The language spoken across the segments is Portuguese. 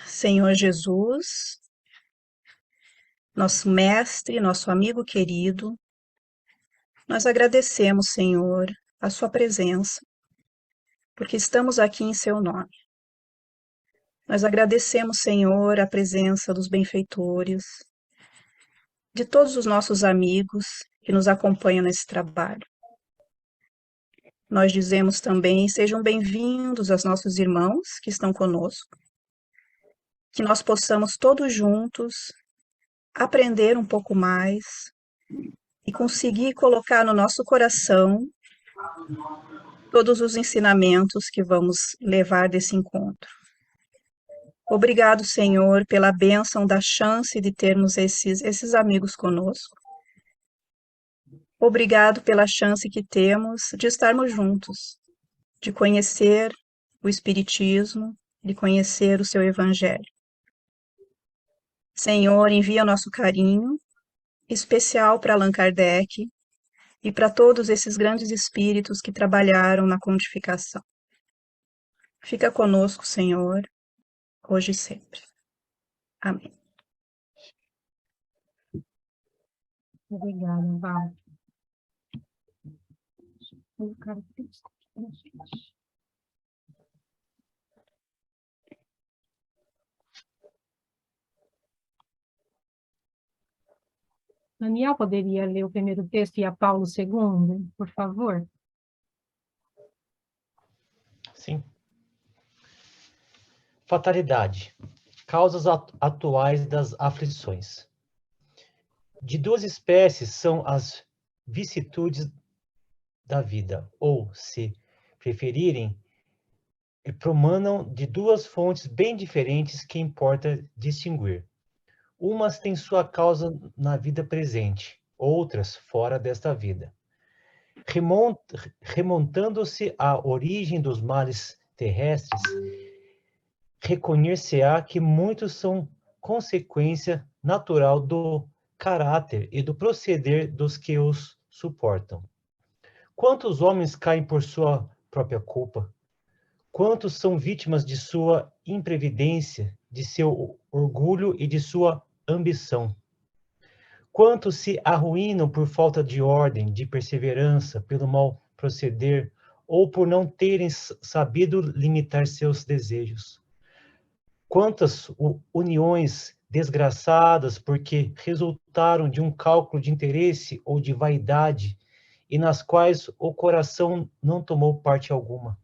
Senhor Jesus, nosso mestre, nosso amigo querido, nós agradecemos, Senhor, a sua presença, porque estamos aqui em seu nome. Nós agradecemos, Senhor, a presença dos benfeitores, de todos os nossos amigos que nos acompanham nesse trabalho. Nós dizemos também, sejam bem-vindos aos nossos irmãos que estão conosco, que nós possamos todos juntos aprender um pouco mais e conseguir colocar no nosso coração todos os ensinamentos que vamos levar desse encontro. Obrigado, Senhor, pela bênção da chance de termos esses amigos conosco. Obrigado pela chance que temos de estarmos juntos, de conhecer o Espiritismo, de conhecer o seu Evangelho. Senhor, envia nosso carinho especial para Allan Kardec e para todos esses grandes espíritos que trabalharam na codificação. Fica conosco, Senhor, hoje e sempre. Amém. Obrigada, Val. Daniel, poderia ler o primeiro texto e a Paulo o segundo, por favor? Sim. Fatalidade. Causas atuais das aflições. De duas espécies são as vicissitudes da vida, ou, se preferirem, promanam de duas fontes bem diferentes que importa distinguir. Umas têm sua causa na vida presente, outras fora desta vida. Remontando-se à origem dos males terrestres, reconhecer-se-á que muitos são consequência natural do caráter e do proceder dos que os suportam. Quantos homens caem por sua própria culpa? Quantos são vítimas de sua imprevidência, de seu orgulho e de sua ambição? Quantos se arruinam por falta de ordem, de perseverança, pelo mal proceder, ou por não terem sabido limitar seus desejos? Quantas uniões desgraçadas porque resultaram de um cálculo de interesse ou de vaidade, e nas quais o coração não tomou parte alguma?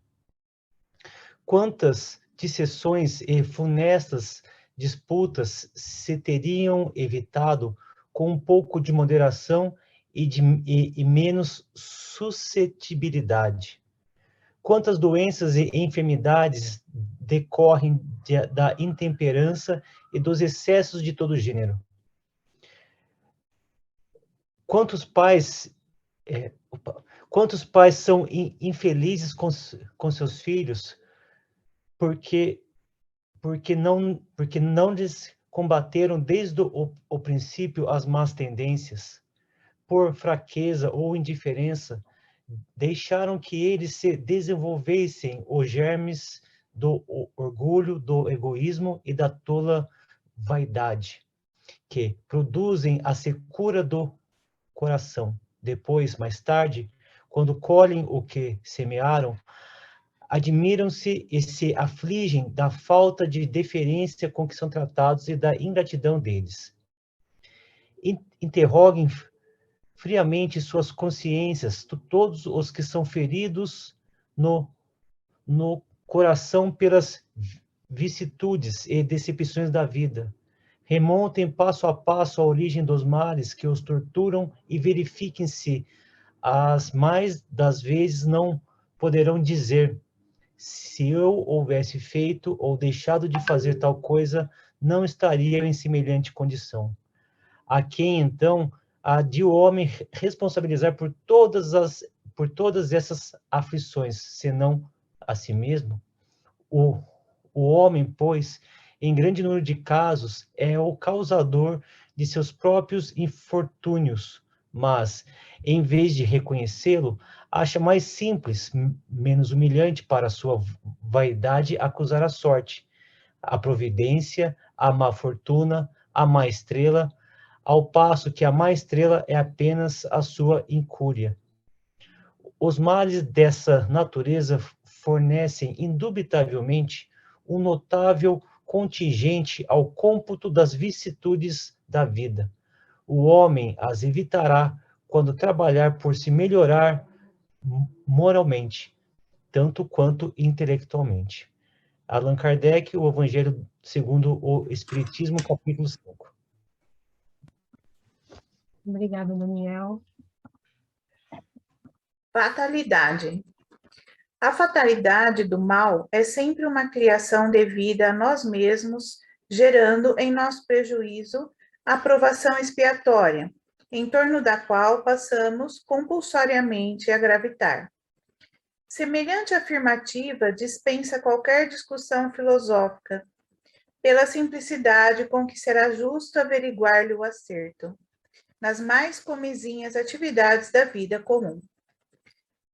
Quantas disseções e funestas disputas se teriam evitado com um pouco de moderação e menos suscetibilidade? Quantas doenças e enfermidades decorrem da intemperança e dos excessos de todo gênero? Quantos pais são infelizes com seus filhos porque não lhes combateram desde o princípio as más tendências? Por fraqueza ou indiferença, deixaram que eles se desenvolvessem os germes do orgulho, do egoísmo e da tola vaidade, que produzem a secura do coração. Depois, mais tarde, quando colhem o que semearam, admiram-se e se afligem da falta de deferência com que são tratados e da ingratidão deles. Interroguem friamente suas consciências, todos os que são feridos no coração pelas vicissitudes e decepções da vida. Remontem passo a passo a origem dos males que os torturam e verifiquem se, as mais das vezes, não poderão dizer: se eu houvesse feito ou deixado de fazer tal coisa, não estaria em semelhante condição. A quem, então, há de o homem responsabilizar por todas essas aflições, senão a si mesmo? O homem, pois, em grande número de casos, é o causador de seus próprios infortúnios, mas, em vez de reconhecê-lo, acha mais simples, menos humilhante para a sua vaidade acusar a sorte, a providência, a má fortuna, a má estrela, ao passo que a má estrela é apenas a sua incúria. Os males dessa natureza fornecem, indubitavelmente, um notável contingente ao cômputo das vicissitudes da vida. O homem as evitará quando trabalhar por se melhorar moralmente, tanto quanto intelectualmente. Allan Kardec, o Evangelho segundo o Espiritismo, capítulo 5. Obrigada, Daniel. Fatalidade. A fatalidade do mal é sempre uma criação devida a nós mesmos, gerando em nosso prejuízo a provação expiatória, em torno da qual passamos compulsoriamente a gravitar. Semelhante afirmativa dispensa qualquer discussão filosófica, pela simplicidade com que será justo averiguar-lhe o acerto, nas mais comezinhas atividades da vida comum.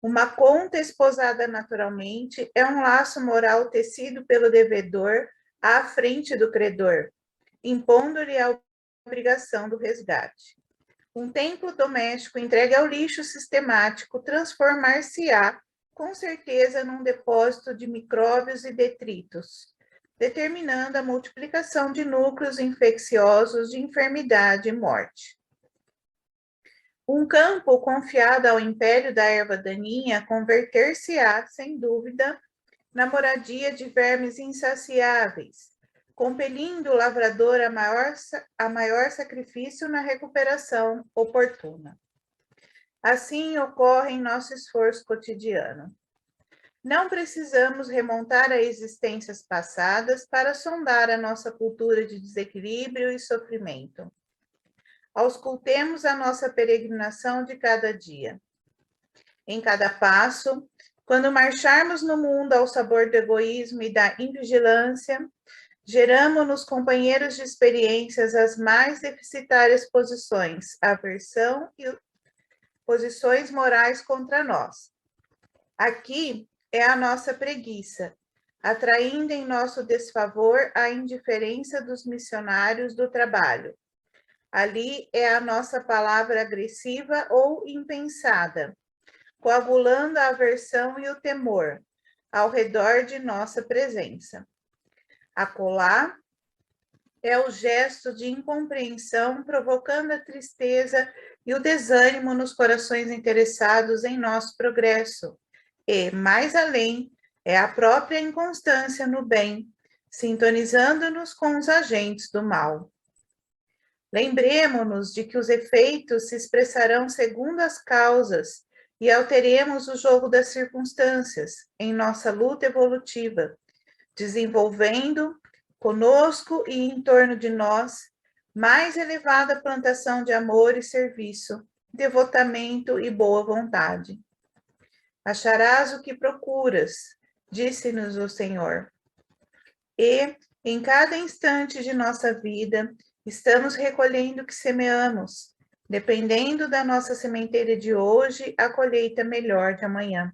Uma conta esposada naturalmente é um laço moral tecido pelo devedor à frente do credor, impondo-lhe a obrigação do resgate. Um templo doméstico entregue ao lixo sistemático transformar-se-á, com certeza, num depósito de micróbios e detritos, determinando a multiplicação de núcleos infecciosos de enfermidade e morte. Um campo confiado ao império da erva daninha converter-se-á, sem dúvida, na moradia de vermes insaciáveis, compelindo o lavrador a maior sacrifício na recuperação oportuna. Assim ocorre em nosso esforço cotidiano. Não precisamos remontar a existências passadas para sondar a nossa cultura de desequilíbrio e sofrimento. Auscultemos a nossa peregrinação de cada dia. Em cada passo, quando marcharmos no mundo ao sabor do egoísmo e da invigilância, geramos nos companheiros de experiências as mais deficitárias posições, aversão e posições morais contra nós. Aqui é a nossa preguiça, atraindo em nosso desfavor a indiferença dos missionários do trabalho. Ali é a nossa palavra agressiva ou impensada, coagulando a aversão e o temor ao redor de nossa presença. Acolá é o gesto de incompreensão, provocando a tristeza e o desânimo nos corações interessados em nosso progresso. E, mais além, é a própria inconstância no bem, sintonizando-nos com os agentes do mal. Lembremo-nos de que os efeitos se expressarão segundo as causas e alteremos o jogo das circunstâncias em nossa luta evolutiva, desenvolvendo conosco e em torno de nós mais elevada plantação de amor e serviço, devotamento e boa vontade. Acharás o que procuras, disse-nos o Senhor. E, em cada instante de nossa vida, estamos recolhendo o que semeamos, dependendo da nossa sementeira de hoje, a colheita melhor de amanhã.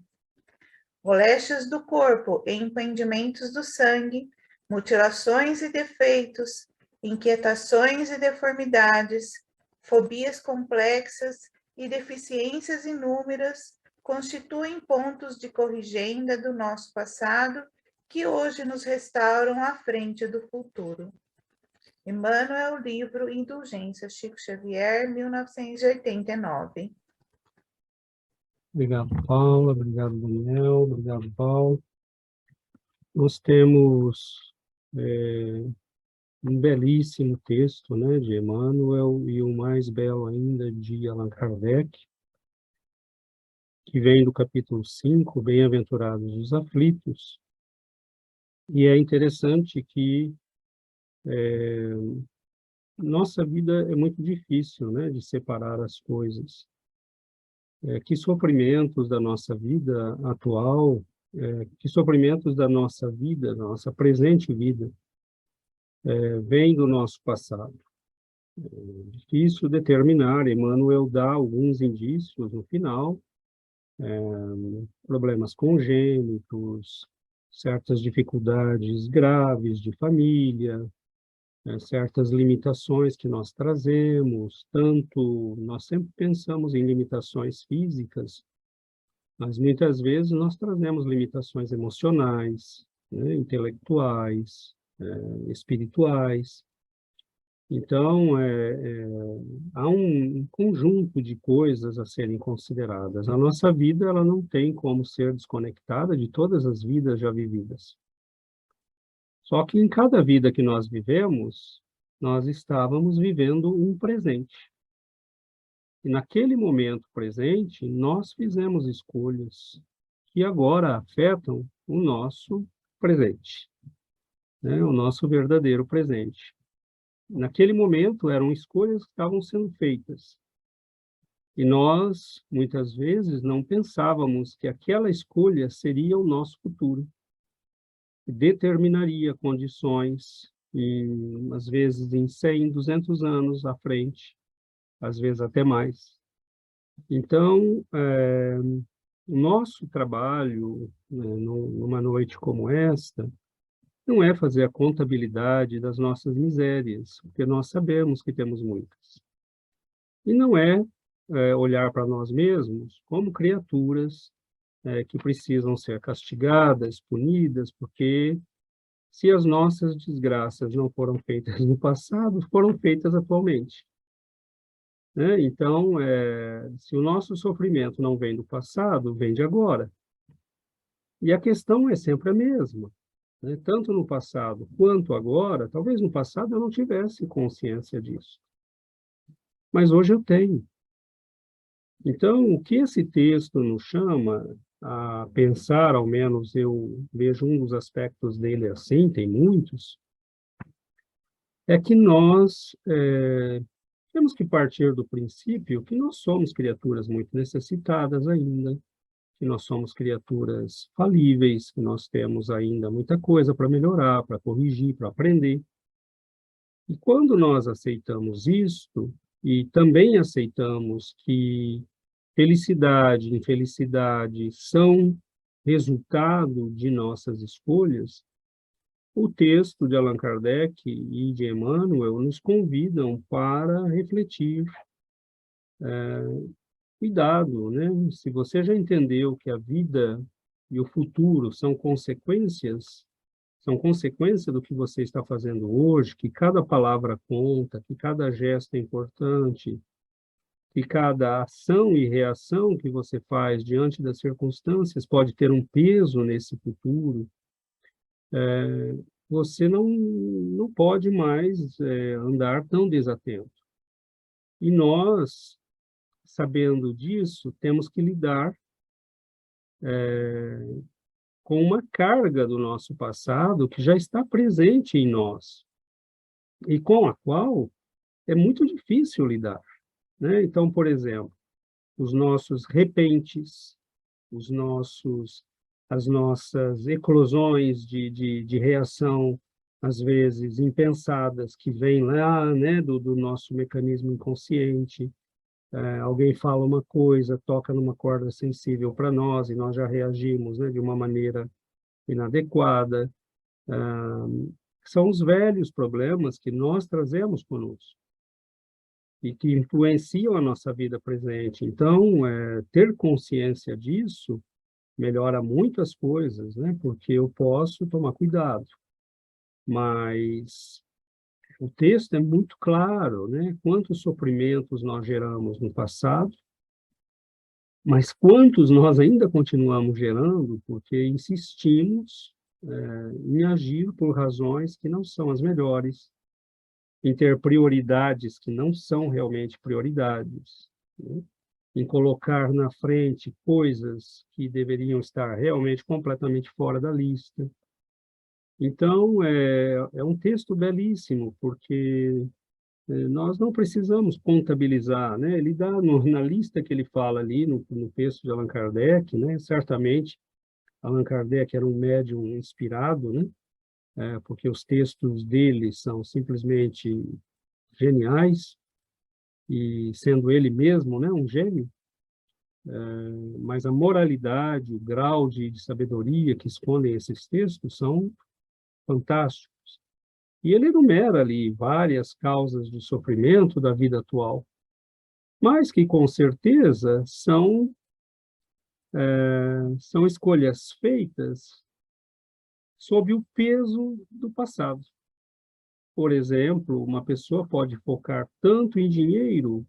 Moléstias do corpo e empendimentos do sangue, mutilações e defeitos, inquietações e deformidades, fobias complexas e deficiências inúmeras constituem pontos de corrigenda do nosso passado que hoje nos restauram à frente do futuro. Emmanuel, livro Indulgência, Chico Xavier, 1989. Obrigado, Paula. Obrigado, Daniel. Obrigado, Paulo. Nós temos um belíssimo texto, né, de Emmanuel e o mais belo ainda de Allan Kardec, que vem do capítulo 5, Bem-aventurados os aflitos. E é interessante que nossa vida é muito difícil, né, de separar as coisas. Que sofrimentos da nossa vida atual, que sofrimentos da nossa vida, da nossa presente vida, vêm do nosso passado. É difícil determinar, Emmanuel dá alguns indícios no final, problemas congênitos, certas dificuldades graves de família, certas limitações que nós trazemos, tanto nós sempre pensamos em limitações físicas, mas muitas vezes nós trazemos limitações emocionais, né, intelectuais, espirituais. Então, há um conjunto de coisas a serem consideradas. A nossa vida, ela não tem como ser desconectada de todas as vidas já vividas. Só que em cada vida que nós vivemos, nós estávamos vivendo um presente. E naquele momento presente, nós fizemos escolhas que agora afetam o nosso presente, né? O nosso verdadeiro presente. Naquele momento, eram escolhas que estavam sendo feitas. E nós, muitas vezes, não pensávamos que aquela escolha seria o nosso futuro. Determinaria condições, às vezes em 100, 200 anos à frente, às vezes até mais. Então, o nosso trabalho, né, numa noite como esta, não é fazer a contabilidade das nossas misérias, porque nós sabemos que temos muitas. E não é, olhar para nós mesmos como criaturas que precisam ser castigadas, punidas, porque se as nossas desgraças não foram feitas no passado, foram feitas atualmente. Né? Então, se o nosso sofrimento não vem do passado, vem de agora. E a questão é sempre a mesma, né? Tanto no passado quanto agora. Talvez no passado eu não tivesse consciência disso, mas hoje eu tenho. Então, o que esse texto nos chama a pensar, ao menos eu vejo um dos aspectos dele assim, tem muitos, é que nós temos que partir do princípio que nós somos criaturas muito necessitadas ainda, que nós somos criaturas falíveis, que nós temos ainda muita coisa para melhorar, para corrigir, para aprender. E quando nós aceitamos isto, e também aceitamos que felicidade e infelicidade são resultado de nossas escolhas, o texto de Allan Kardec e de Emmanuel nos convidam para refletir. Cuidado, né? Se você já entendeu que a vida e o futuro são consequência do que você está fazendo hoje, que cada palavra conta, que cada gesto é importante, que cada ação e reação que você faz diante das circunstâncias pode ter um peso nesse futuro, você não pode mais andar tão desatento. E nós, sabendo disso, temos que lidar com uma carga do nosso passado que já está presente em nós e com a qual é muito difícil lidar, né? Então, por exemplo, os nossos repentes, as nossas eclosões de reação, às vezes impensadas, que vêm lá, né, do nosso mecanismo inconsciente. Alguém fala uma coisa, toca numa corda sensível para nós, e nós já reagimos, né, de uma maneira inadequada. São os velhos problemas que nós trazemos conosco e que influenciam a nossa vida presente. Então, ter consciência disso melhora muitas coisas, né? Porque eu posso tomar cuidado. Mas o texto é muito claro, né? Quantos sofrimentos nós geramos no passado, mas quantos nós ainda continuamos gerando porque insistimos em agir por razões que não são as melhores, em ter prioridades que não são realmente prioridades, né? Em colocar na frente coisas que deveriam estar realmente completamente fora da lista. Então, é um texto belíssimo, porque nós não precisamos contabilizar, né? Ele dá, na lista que ele fala ali, no texto de Allan Kardec, né? Certamente, Allan Kardec era um médium inspirado, né? Porque os textos dele são simplesmente geniais, e sendo ele mesmo, né, um gênio. mas a moralidade, o grau de sabedoria que escondem esses textos são fantásticos. E ele enumera ali várias causas de sofrimento da vida atual, mas que, com certeza, são escolhas feitas sob o peso do passado. Por exemplo, uma pessoa pode focar tanto em dinheiro,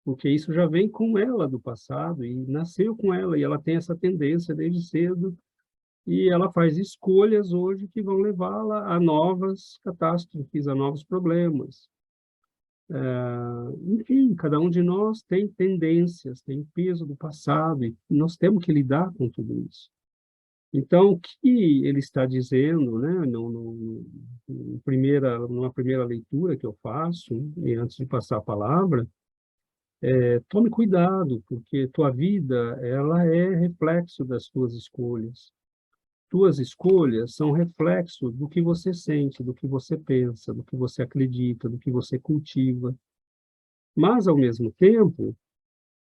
porque isso já vem com ela do passado, e nasceu com ela, e ela tem essa tendência desde cedo, e ela faz escolhas hoje que vão levá-la a novas catástrofes, a novos problemas. Enfim, cada um de nós tem tendências, tem peso do passado, e nós temos que lidar com tudo isso. Então, o que ele está dizendo, né, numa primeira leitura que eu faço, e antes de passar a palavra, tome cuidado, porque tua vida, ela é reflexo das tuas escolhas. Tuas escolhas são reflexo do que você sente, do que você pensa, do que você acredita, do que você cultiva. Mas, ao mesmo tempo,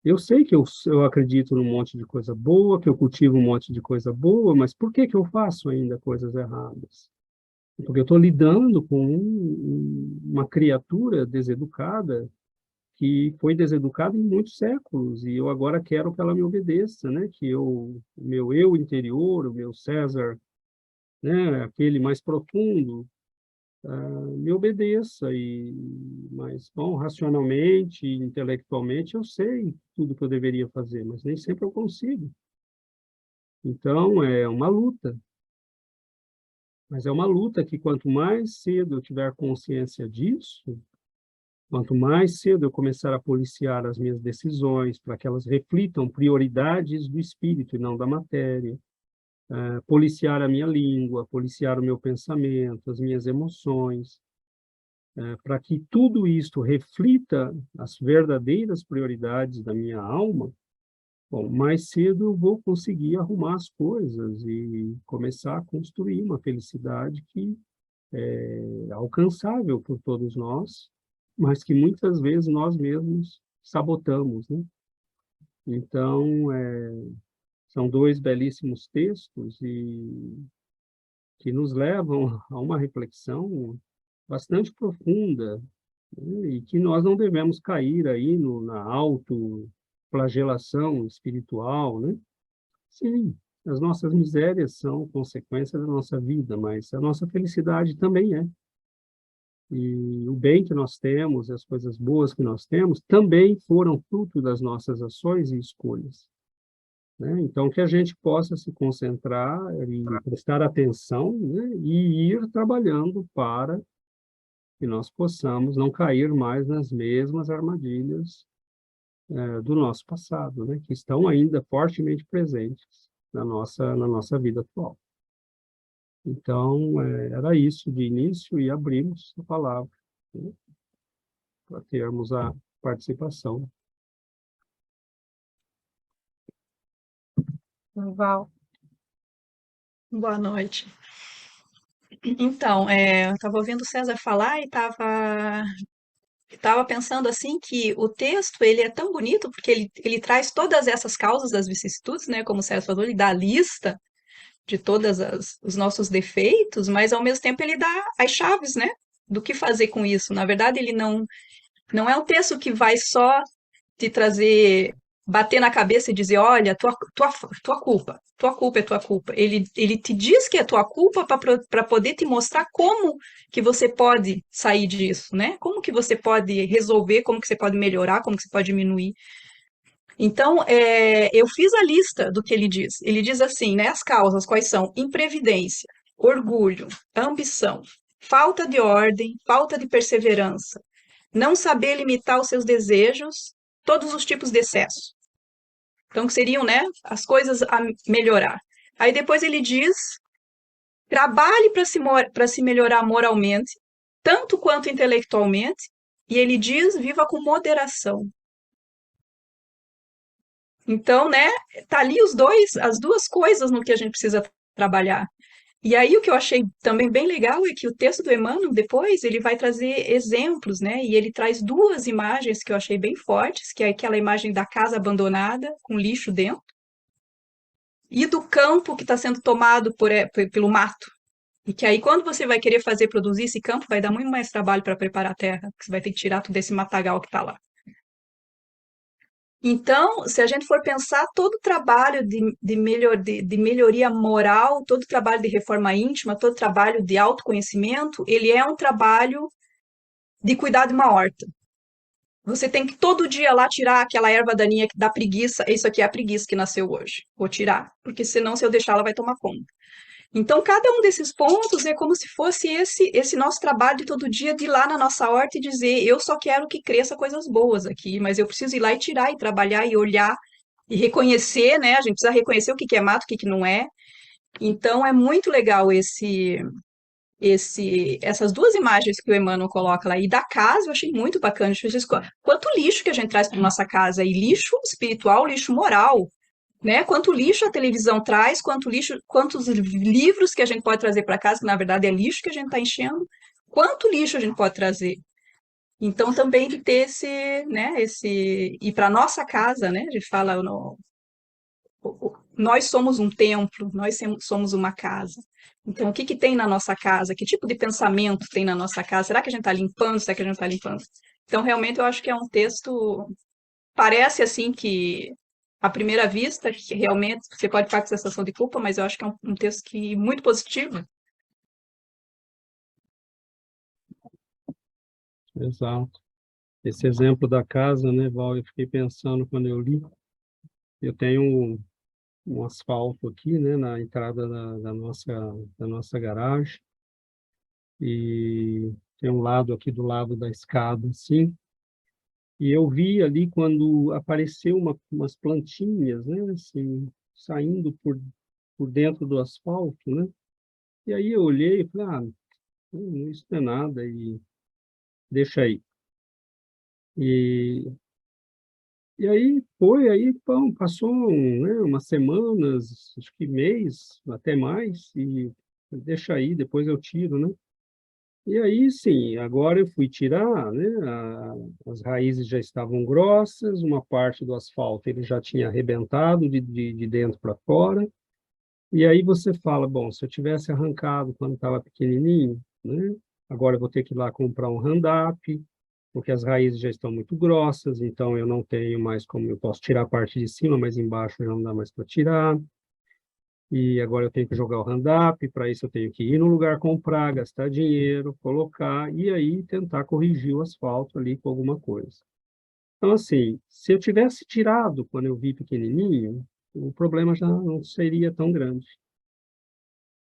eu sei que eu acredito num monte de coisa boa, que eu cultivo um monte de coisa boa, mas por que eu faço ainda coisas erradas? Porque eu estou lidando com uma criatura deseducada, que foi deseducada em muitos séculos, e eu agora quero que ela me obedeça, né? Que o meu eu interior, o meu César, né? Aquele mais profundo, me obedeça. Mas, bom, racionalmente, intelectualmente, eu sei tudo que eu deveria fazer, mas nem sempre eu consigo. Então, é uma luta. Mas é uma luta que, quanto mais cedo eu tiver consciência disso, quanto mais cedo eu começar a policiar as minhas decisões, para que elas reflitam prioridades do espírito e não da matéria, policiar a minha língua, policiar o meu pensamento, as minhas emoções, para que tudo isto reflita as verdadeiras prioridades da minha alma, bom, mais cedo eu vou conseguir arrumar as coisas e começar a construir uma felicidade que é alcançável por todos nós, mas que muitas vezes nós mesmos sabotamos, né? Então, são dois belíssimos textos e que nos levam a uma reflexão bastante profunda, né? E que nós não devemos cair aí na autoflagelação espiritual, né? Sim, as nossas misérias são consequência da nossa vida, mas a nossa felicidade também é. E o bem que nós temos, as coisas boas que nós temos, também foram fruto das nossas ações e escolhas, né? Então, que a gente possa se concentrar e prestar atenção, né? E ir trabalhando para que nós possamos não cair mais nas mesmas armadilhas do nosso passado, né? Que estão ainda fortemente presentes na nossa vida atual. Então, era isso de início e abrimos a palavra, né, para termos a participação. Val. Boa noite. Então, eu estava ouvindo o César falar e estava pensando assim que o texto ele é tão bonito porque ele traz todas essas causas das vicissitudes, né? Como o César falou, ele dá a lista de todos os nossos defeitos, mas ao mesmo tempo ele dá as chaves, né? Do que fazer com isso. Na verdade, ele não é um texto que vai só te trazer, bater na cabeça e dizer, olha, tua culpa é tua culpa. Ele te diz que é tua culpa para poder te mostrar como que você pode sair disso, né? Como que você pode resolver, como que você pode melhorar, como que você pode diminuir. Então, eu fiz a lista do que ele diz. Ele diz assim, né? As causas, quais são? Imprevidência, orgulho, ambição, falta de ordem, falta de perseverança, não saber limitar os seus desejos, todos os tipos de excesso. Então, que seriam, né, as coisas a melhorar. Aí depois ele diz, trabalhe para se melhorar moralmente, tanto quanto intelectualmente, e ele diz, viva com moderação. Então, né, tá ali as duas coisas no que a gente precisa trabalhar. E aí o que eu achei também bem legal é que o texto do Emmanuel, depois, ele vai trazer exemplos, né? E ele traz duas imagens que eu achei bem fortes, que é aquela imagem da casa abandonada, com lixo dentro, e do campo que está sendo tomado pelo mato. E que aí, quando você vai querer produzir esse campo, vai dar muito mais trabalho para preparar a terra, porque você vai ter que tirar todo esse matagal que está lá. Então, se a gente for pensar todo o trabalho de melhoria moral, todo o trabalho de reforma íntima, todo o trabalho de autoconhecimento, ele é um trabalho de cuidar de uma horta. Você tem que todo dia lá tirar aquela erva daninha que dá preguiça. Isso aqui é a preguiça que nasceu hoje. Vou tirar, porque senão, se eu deixar, ela vai tomar conta. Então, cada um desses pontos é como se fosse esse nosso trabalho de todo dia, de ir lá na nossa horta e dizer: eu só quero que cresça coisas boas aqui, mas eu preciso ir lá e tirar, e trabalhar, e olhar, e reconhecer, né? A gente precisa reconhecer o que é mato, o que não é. Então, é muito legal essas duas imagens que o Emmanuel coloca lá. E da casa, eu achei muito bacana. Quanto lixo que a gente traz para nossa casa, e lixo espiritual, lixo moral, né? Quanto lixo a televisão traz, quantos livros que a gente pode trazer para casa, que na verdade é lixo que a gente está enchendo, quanto lixo a gente pode trazer. Então, também de ter e para nossa casa, né? A gente fala, nós somos um templo, nós somos uma casa. Então, o que que tem na nossa casa? Que tipo de pensamento tem na nossa casa? Será que a gente está limpando? Será que a gente está limpando? Então, realmente, eu acho que é um texto. Parece assim que, à primeira vista, que realmente você pode ficar com sensação de culpa, mas eu acho que é um texto muito positivo. Exato. Esse exemplo da casa, né, Val, eu fiquei pensando quando eu li. Eu tenho um asfalto aqui, né, na entrada da nossa garagem, e tem um lado aqui do lado da escada, assim, e eu vi ali quando apareceu umas plantinhas, né, assim, saindo por dentro do asfalto, né, e aí eu olhei e falei, isso não é nada, e deixa aí. E pão, passou, né, umas semanas, acho que mês, até mais, e deixa aí, depois eu tiro, né? E aí, sim, agora eu fui tirar, né? As raízes já estavam grossas, uma parte do asfalto ele já tinha arrebentado de dentro para fora. E aí você fala, bom, se eu tivesse arrancado quando estava pequenininho, né? Agora eu vou ter que ir lá comprar um roundup, porque as raízes já estão muito grossas, então eu não tenho mais como, eu posso tirar a parte de cima, mas embaixo já não dá mais para tirar. E agora eu tenho que jogar o roundup, para isso eu tenho que ir no lugar comprar, gastar dinheiro, colocar, e aí tentar corrigir o asfalto ali com alguma coisa. Então, assim, se eu tivesse tirado quando eu vi pequenininho, o problema já não seria tão grande,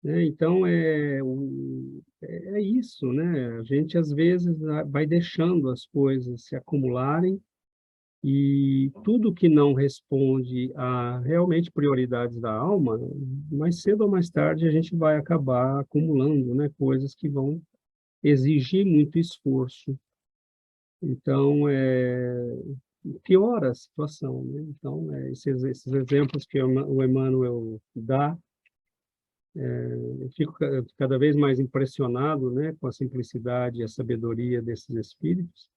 né? Então, é isso, né? A gente, às vezes, vai deixando as coisas se acumularem e tudo que não responde a realmente prioridades da alma, mais cedo ou mais tarde a gente vai acabar acumulando, né? Coisas que vão exigir muito esforço. Então, piora a situação, né? Então, esses exemplos que o Emmanuel dá, eu fico cada vez mais impressionado, né, com a simplicidade e a sabedoria desses espíritos,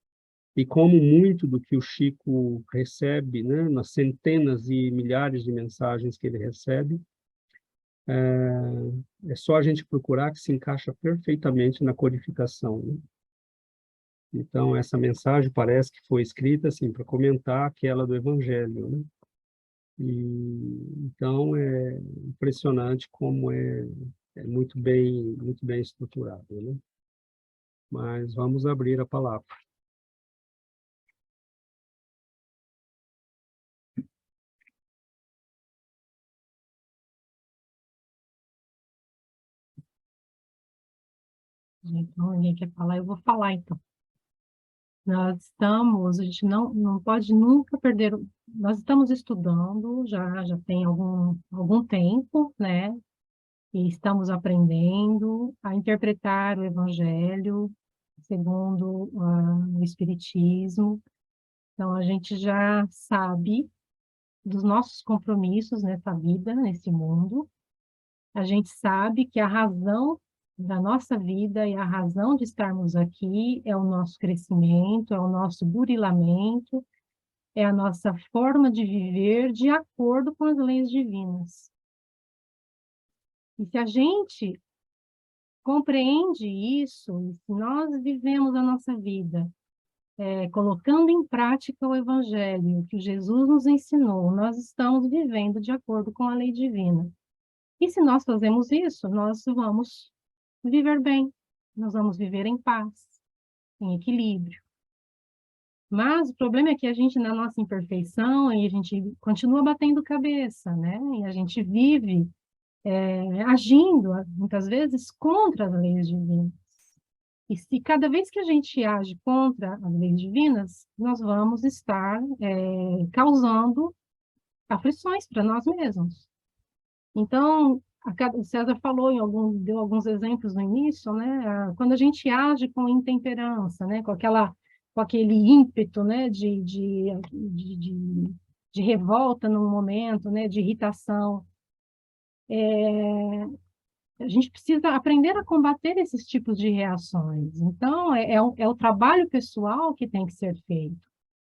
e como muito do que o Chico recebe, né, nas centenas e milhares de mensagens que ele recebe, é só a gente procurar que se encaixa perfeitamente na codificação, né? Então, essa mensagem parece que foi escrita assim para comentar aquela do Evangelho, né? Então, é impressionante como é muito bem estruturado, né? Mas vamos abrir a palavra. Então, ninguém quer falar, eu vou falar, então. A gente não pode nunca perder, nós estamos estudando, já tem algum tempo, né? E estamos aprendendo a interpretar o Evangelho segundo o Espiritismo. Então, a gente já sabe dos nossos compromissos nessa vida, nesse mundo. A gente sabe que a razão da nossa vida e a razão de estarmos aqui é o nosso crescimento, é o nosso burilamento, é a nossa forma de viver de acordo com as leis divinas. E se a gente compreende isso, e se nós vivemos a nossa vida colocando em prática o Evangelho que Jesus nos ensinou, nós estamos vivendo de acordo com a lei divina. E se nós fazemos isso, nós vamos viver bem, nós vamos viver em paz, em equilíbrio. Mas o problema é que a gente, na nossa imperfeição, a gente continua batendo cabeça, né? E a gente vive agindo, muitas vezes, contra as leis divinas. E se cada vez que a gente age contra as leis divinas, nós vamos estar causando aflições para nós mesmos. Então, o César falou deu alguns exemplos no início, né? Quando a gente age com intemperança, né? Com aquele ímpeto, né? De revolta num momento, né? De irritação. A gente precisa aprender a combater esses tipos de reações. Então, é o trabalho pessoal que tem que ser feito.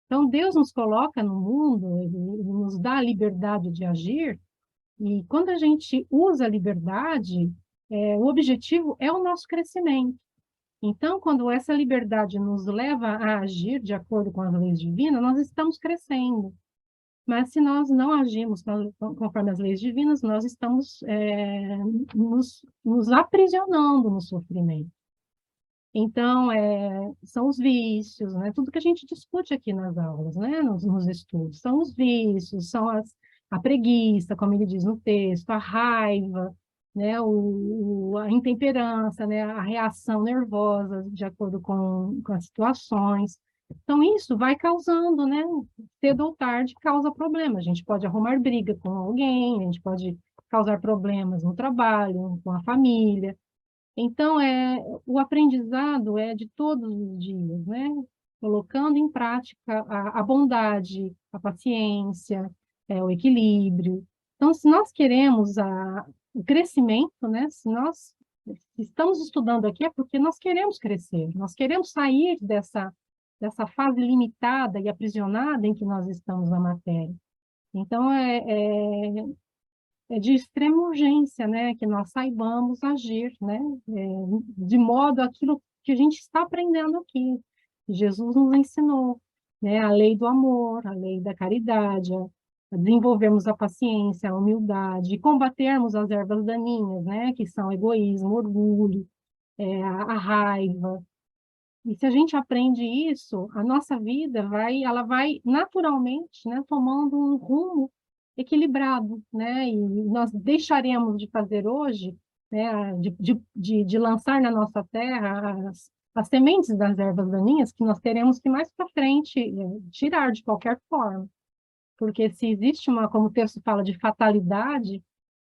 Então, Deus nos coloca no mundo, Ele nos dá a liberdade de agir, e quando a gente usa a liberdade, o objetivo é o nosso crescimento. Então, quando essa liberdade nos leva a agir de acordo com as leis divinas, nós estamos crescendo. Mas se nós não agimos conforme as leis divinas, nós estamos nos aprisionando no sofrimento. Então, são os vícios, né? Tudo que a gente discute aqui nas aulas, né? Nos estudos, são os vícios, são a preguiça, como ele diz no texto, a raiva, né? A intemperança, né? A reação nervosa de acordo com as situações. Então, isso vai causando, né? Cedo ou tarde, causa problema. A gente pode arrumar briga com alguém, a gente pode causar problemas no trabalho, com a família. Então, o aprendizado é de todos os dias, né? Colocando em prática a bondade, a paciência, o equilíbrio. Então, se nós queremos o crescimento, né? Se nós estamos estudando aqui, é porque nós queremos crescer, nós queremos sair dessa fase limitada e aprisionada em que nós estamos na matéria. Então, é de extrema urgência, né, que nós saibamos agir, né, de modo aquilo que a gente está aprendendo aqui. Jesus nos ensinou, né, a lei do amor, a lei da caridade, a desenvolvermos a paciência, a humildade, combatermos as ervas daninhas, né, que são egoísmo, orgulho, a raiva. E se a gente aprende isso, a nossa vida ela vai naturalmente, né, tomando um rumo equilibrado, né? E nós deixaremos de fazer hoje, né, de lançar na nossa terra as sementes das ervas daninhas que nós teremos que mais para frente tirar de qualquer forma. Porque se existe como o texto fala de fatalidade,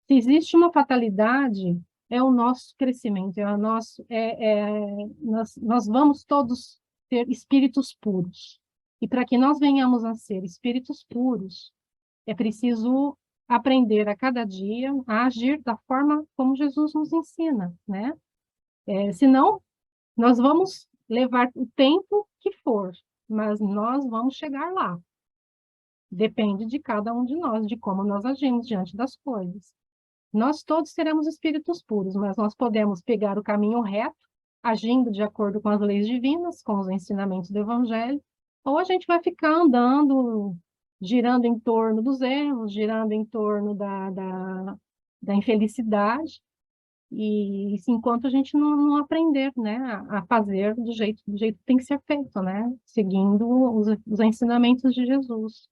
se existe uma fatalidade, é o nosso crescimento, nós vamos todos ter espíritos puros. E para que nós venhamos a ser espíritos puros, é preciso aprender a cada dia a agir da forma como Jesus nos ensina, né? Senão, nós vamos levar o tempo que for, mas nós vamos chegar lá. Depende de cada um de nós, de como nós agimos diante das coisas. Nós todos seremos espíritos puros, mas nós podemos pegar o caminho reto, agindo de acordo com as leis divinas, com os ensinamentos do Evangelho, ou a gente vai ficar andando, girando em torno dos erros, girando em torno da infelicidade, e enquanto a gente não aprender, né, a fazer do jeito que tem que ser feito, né, seguindo os ensinamentos de Jesus.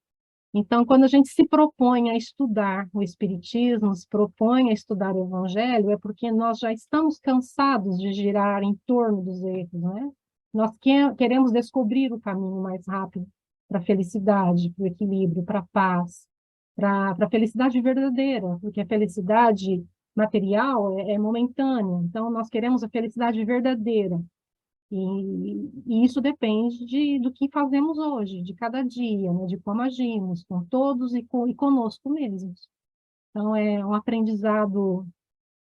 Então, quando a gente se propõe a estudar o Espiritismo, se propõe a estudar o Evangelho, é porque nós já estamos cansados de girar em torno dos erros, né? Nós queremos descobrir o caminho mais rápido para a felicidade, para o equilíbrio, para a paz, para a felicidade verdadeira, porque a felicidade material é momentânea, então nós queremos a felicidade verdadeira. E isso depende do que fazemos hoje, de cada dia, né? De como agimos com todos e conosco mesmos. Então, é um aprendizado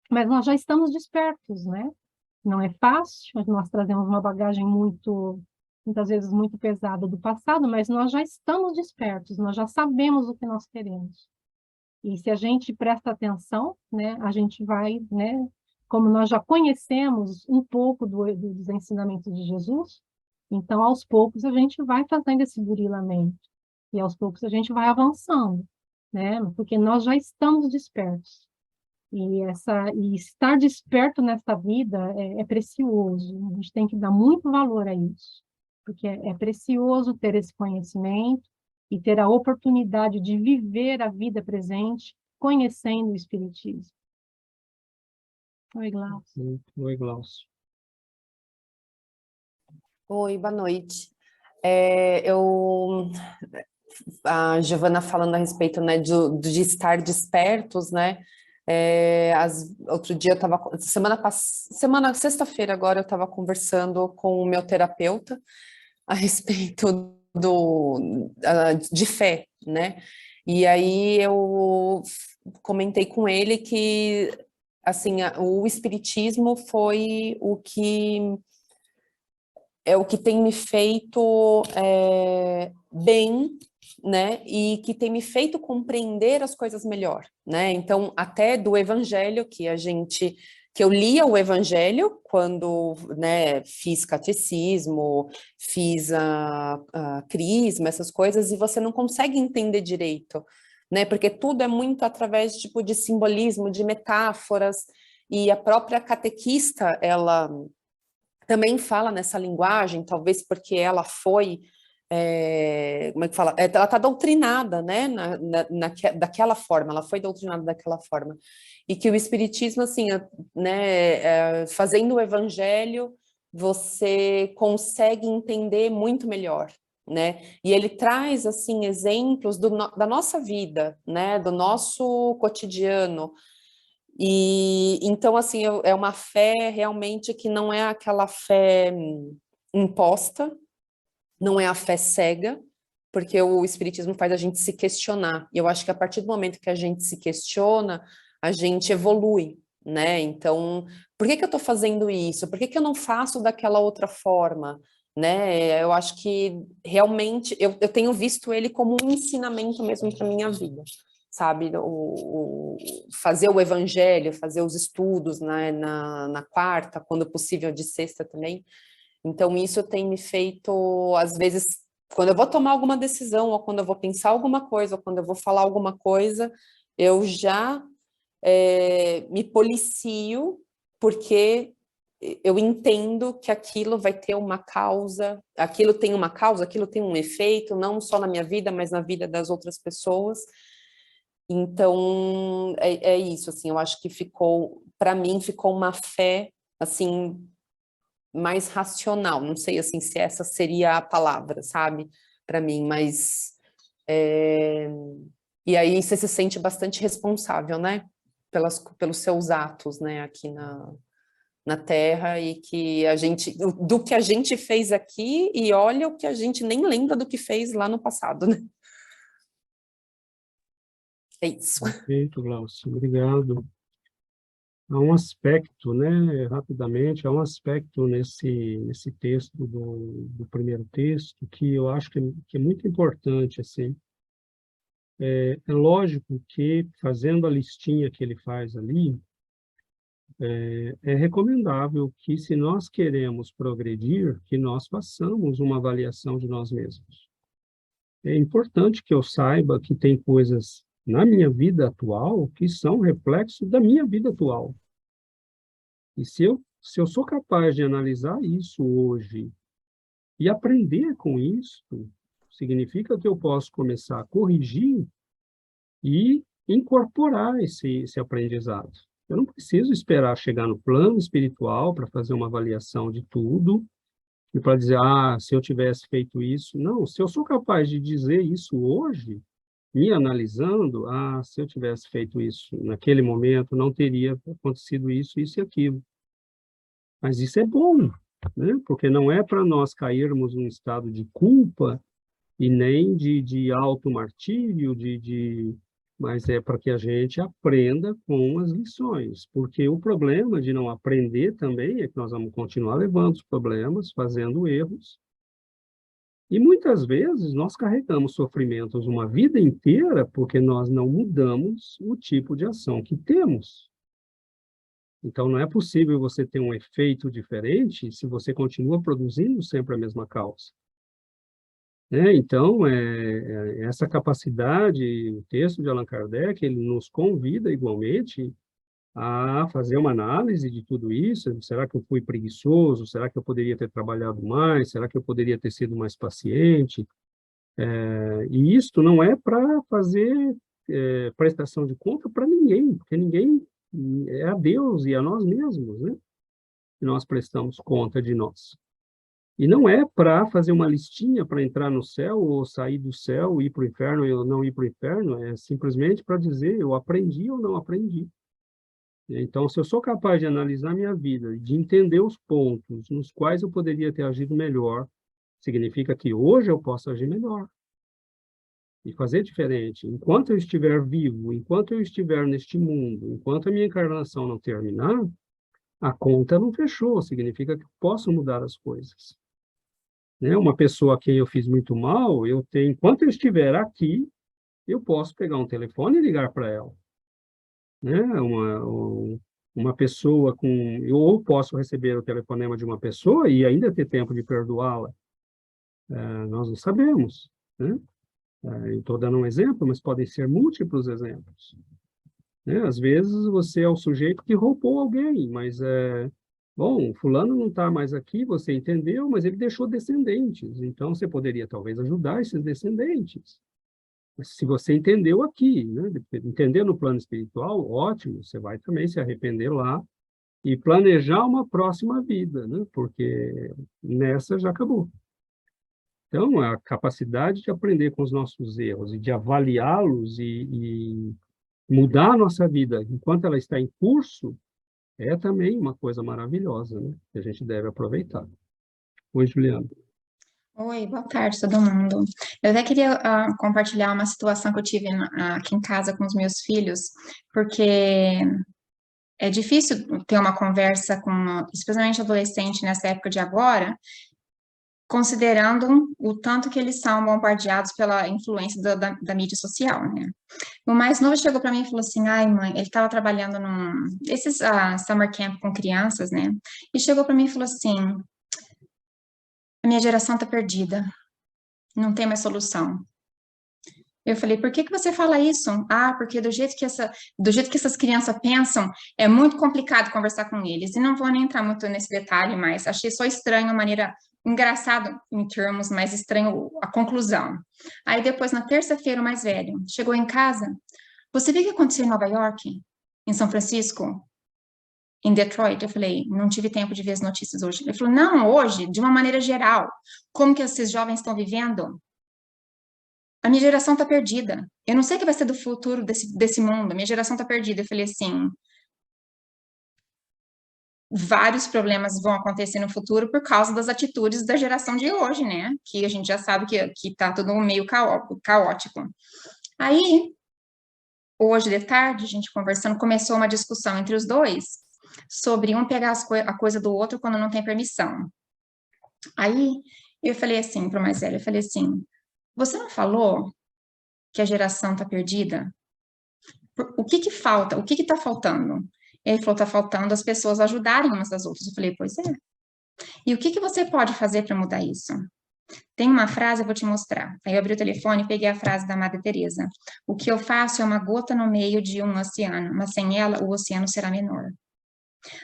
mas nós já estamos despertos, né? Não é fácil, nós trazemos uma bagagem muitas vezes muito pesada do passado, mas nós já estamos despertos, nós já sabemos o que nós queremos. E se a gente presta atenção, né, a gente vai, né, como nós já conhecemos um pouco dos ensinamentos de Jesus, então aos poucos a gente vai fazendo esse burilamento e aos poucos a gente vai avançando, né, porque nós já estamos despertos. E estar desperto nesta vida é precioso. A gente tem que dar muito valor a isso, porque é precioso ter esse conhecimento e ter a oportunidade de viver a vida presente conhecendo o Espiritismo. Oi, Glaucio. Oi, Glaucio. Oi, boa noite. A Giovana falando a respeito, né, de estar despertos, né? Outro dia eu estava, sexta-feira agora eu estava conversando com o meu terapeuta a respeito de fé, né? E aí eu comentei com ele que, assim, o Espiritismo foi o que tem me feito bem, né, e que tem me feito compreender as coisas melhor, né, então até do Evangelho que eu lia o Evangelho quando, né, fiz catecismo, fiz a crisma, essas coisas, e você não consegue entender direito, né, porque tudo é muito através, tipo, de simbolismo, de metáforas, e a própria catequista, ela também fala nessa linguagem, talvez porque ela foi, como é que fala? Ela está doutrinada, né, daquela forma, ela foi doutrinada daquela forma. E que o Espiritismo, assim, né, fazendo o Evangelho, você consegue entender muito melhor, né? E ele traz, assim, exemplos da nossa vida, né, do nosso cotidiano. E então, assim, é uma fé realmente que não é aquela fé imposta, não é a fé cega, porque o Espiritismo faz a gente se questionar. E eu acho que a partir do momento que a gente se questiona, a gente evolui, né? Então, por que eu estou fazendo isso? Por que eu não faço daquela outra forma? Né? Eu acho que realmente eu tenho visto ele como um ensinamento mesmo para minha vida, sabe? Fazer o evangelho, fazer os estudos, né, na quarta, quando possível de sexta também. Então, isso tem me feito, às vezes, quando eu vou tomar alguma decisão, ou quando eu vou pensar alguma coisa, ou quando eu vou falar alguma coisa, eu já me policio, porque eu entendo que aquilo vai ter uma causa, aquilo tem um efeito, não só na minha vida, mas na vida das outras pessoas. Então, é isso, assim, eu acho que para mim, ficou uma fé, assim, mais racional, não sei, assim, se essa seria a palavra, sabe, para mim, mas... E aí você se sente bastante responsável, né, pelos seus atos, né, aqui na Terra, e que do que a gente fez aqui, e olha o que a gente nem lembra do que fez lá no passado, né. É isso. Perfeito, Glaucio, obrigado. Há um aspecto, né, rapidamente, há um aspecto nesse texto do primeiro texto que eu acho que é muito importante, assim. É lógico que, fazendo a listinha que ele faz ali, é recomendável que, se nós queremos progredir, que nós façamos uma avaliação de nós mesmos. É importante que eu saiba que tem coisas na minha vida atual que são reflexo da minha vida atual. E se eu sou capaz de analisar isso hoje e aprender com isso, significa que eu posso começar a corrigir e incorporar esse aprendizado. Eu não preciso esperar chegar no plano espiritual para fazer uma avaliação de tudo e para dizer, se eu tivesse feito isso. Não, se eu sou capaz de dizer isso hoje, me analisando, se eu tivesse feito isso naquele momento, não teria acontecido isso e aquilo. Mas isso é bom, né? Porque não é para nós cairmos num estado de culpa e nem de auto-martírio, mas é para que a gente aprenda com as lições, porque o problema de não aprender também é que nós vamos continuar levando os problemas, fazendo erros, e muitas vezes nós carregamos sofrimentos uma vida inteira porque nós não mudamos o tipo de ação que temos. Então, não é possível você ter um efeito diferente se você continua produzindo sempre a mesma causa. Então, essa capacidade, o texto de Allan Kardec, ele nos convida igualmente a fazer uma análise de tudo isso. Será que eu fui preguiçoso? Será que eu poderia ter trabalhado mais? Será que eu poderia ter sido mais paciente? E isto não é para fazer prestação de conta para ninguém, porque ninguém é a Deus e a nós mesmos, né? Que nós prestamos conta de nós. E não é para fazer uma listinha para entrar no céu ou sair do céu, ir para o inferno ou não ir para o inferno, é simplesmente para dizer eu aprendi ou não aprendi. Então, se eu sou capaz de analisar minha vida, de entender os pontos nos quais eu poderia ter agido melhor, significa que hoje eu posso agir melhor e fazer diferente. Enquanto eu estiver vivo, enquanto eu estiver neste mundo, enquanto a minha encarnação não terminar, a conta não fechou, significa que eu posso mudar as coisas. Uma pessoa a quem eu fiz muito mal, enquanto eu estiver aqui, eu posso pegar um telefone e ligar para ela. Uma pessoa ou posso receber o telefonema de uma pessoa e ainda ter tempo de perdoá-la. Nós não sabemos, né? Eu estou dando um exemplo, mas podem ser múltiplos exemplos. Às vezes você é o sujeito que roubou alguém, mas bom, fulano não está mais aqui, você entendeu, mas ele deixou descendentes, então você poderia talvez ajudar esses descendentes. Mas se você entendeu aqui, né? Entender no plano espiritual, ótimo, você vai também se arrepender lá e planejar uma próxima vida, né? Porque nessa já acabou. Então, a capacidade de aprender com os nossos erros e de avaliá-los e mudar a nossa vida enquanto ela está em curso, é também uma coisa maravilhosa, né? Que a gente deve aproveitar. Oi, Juliana. Oi, boa tarde, todo mundo. Eu até queria compartilhar uma situação que eu tive aqui em casa com os meus filhos, porque é difícil ter uma conversa com, especialmente adolescente nessa época de agora, considerando o tanto que eles são bombardeados pela influência da mídia social, né? O mais novo chegou para mim e falou assim, ai mãe, ele estava trabalhando esses summer camp com crianças, né? E chegou para mim e falou assim, a minha geração está perdida, não tem mais solução. Eu falei, por que você fala isso? Ah, porque do jeito que essas crianças pensam, é muito complicado conversar com eles. E não vou nem entrar muito nesse detalhe, mas achei só estranho a maneira, engraçado em termos, mas estranho a conclusão. Aí depois, na terça-feira, o mais velho chegou em casa, você viu o que aconteceu em Nova York? Em São Francisco? Em Detroit? Eu falei, não tive tempo de ver as notícias hoje. Ele falou, não, hoje, de uma maneira geral, como que esses jovens estão vivendo? A minha geração está perdida. Eu não sei o que vai ser do futuro desse mundo. A minha geração está perdida. Eu falei assim, vários problemas vão acontecer no futuro por causa das atitudes da geração de hoje, né? Que a gente já sabe que está tudo meio caótico. Aí, hoje de tarde, a gente conversando, começou uma discussão entre os dois sobre um pegar a coisa do outro quando não tem permissão. Aí, eu falei assim para o mais velho, eu falei assim, você não falou que a geração está perdida? O que falta? O que está faltando? Ele falou, está faltando as pessoas ajudarem umas das outras. Eu falei, pois é. E o que você pode fazer para mudar isso? Tem uma frase, eu vou te mostrar. Aí eu abri o telefone e peguei a frase da Madre Teresa. O que eu faço é uma gota no meio de um oceano, mas sem ela o oceano será menor.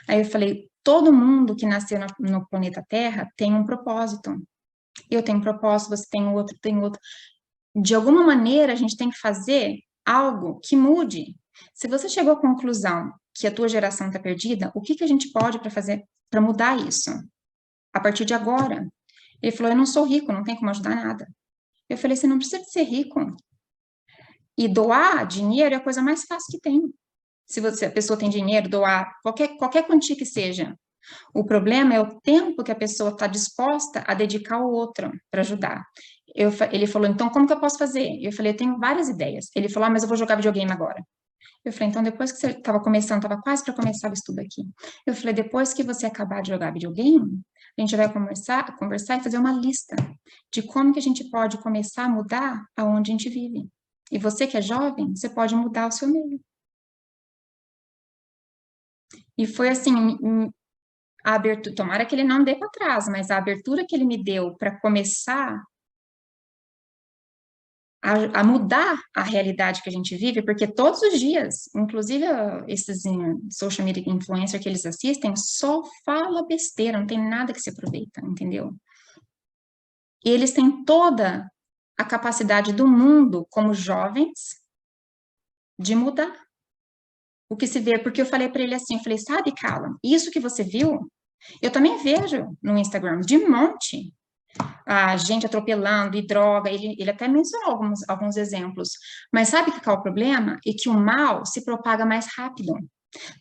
Aí eu falei, todo mundo que nasceu no planeta Terra tem um propósito. Eu tenho um propósito, você tem outro, tem outro. De alguma maneira, a gente tem que fazer algo que mude. Se você chegou à conclusão que a tua geração está perdida, o que a gente pode fazer para mudar isso? A partir de agora. Ele falou, eu não sou rico, não tem como ajudar nada. Eu falei, você não precisa de ser rico. E doar dinheiro é a coisa mais fácil que tem. Se a pessoa tem dinheiro, doar qualquer quantia que seja. O problema é o tempo que a pessoa está disposta a dedicar ao outro para ajudar. Ele falou, então como que eu posso fazer? Eu falei, eu tenho várias ideias. Ele falou, mas eu vou jogar videogame agora. Eu falei, então depois que você estava começando, estava quase para começar o estudo aqui. Eu falei, depois que você acabar de jogar videogame, a gente vai conversar e fazer uma lista de como que a gente pode começar a mudar aonde a gente vive. E você que é jovem, você pode mudar o seu meio. E foi assim, a abertura, tomara que ele não dê para trás, mas a abertura que ele me deu para começar a mudar a realidade que a gente vive, porque todos os dias, inclusive esses social media influencers que eles assistem, só fala besteira, não tem nada que se aproveita, entendeu? E eles têm toda a capacidade do mundo, como jovens, de mudar o que se vê, porque eu falei para ele assim, eu falei, sabe, Cala, isso que você viu, eu também vejo no Instagram, de monte, a gente atropelando e droga, ele até mencionou alguns exemplos, mas sabe que qual é o problema? É que o mal se propaga mais rápido.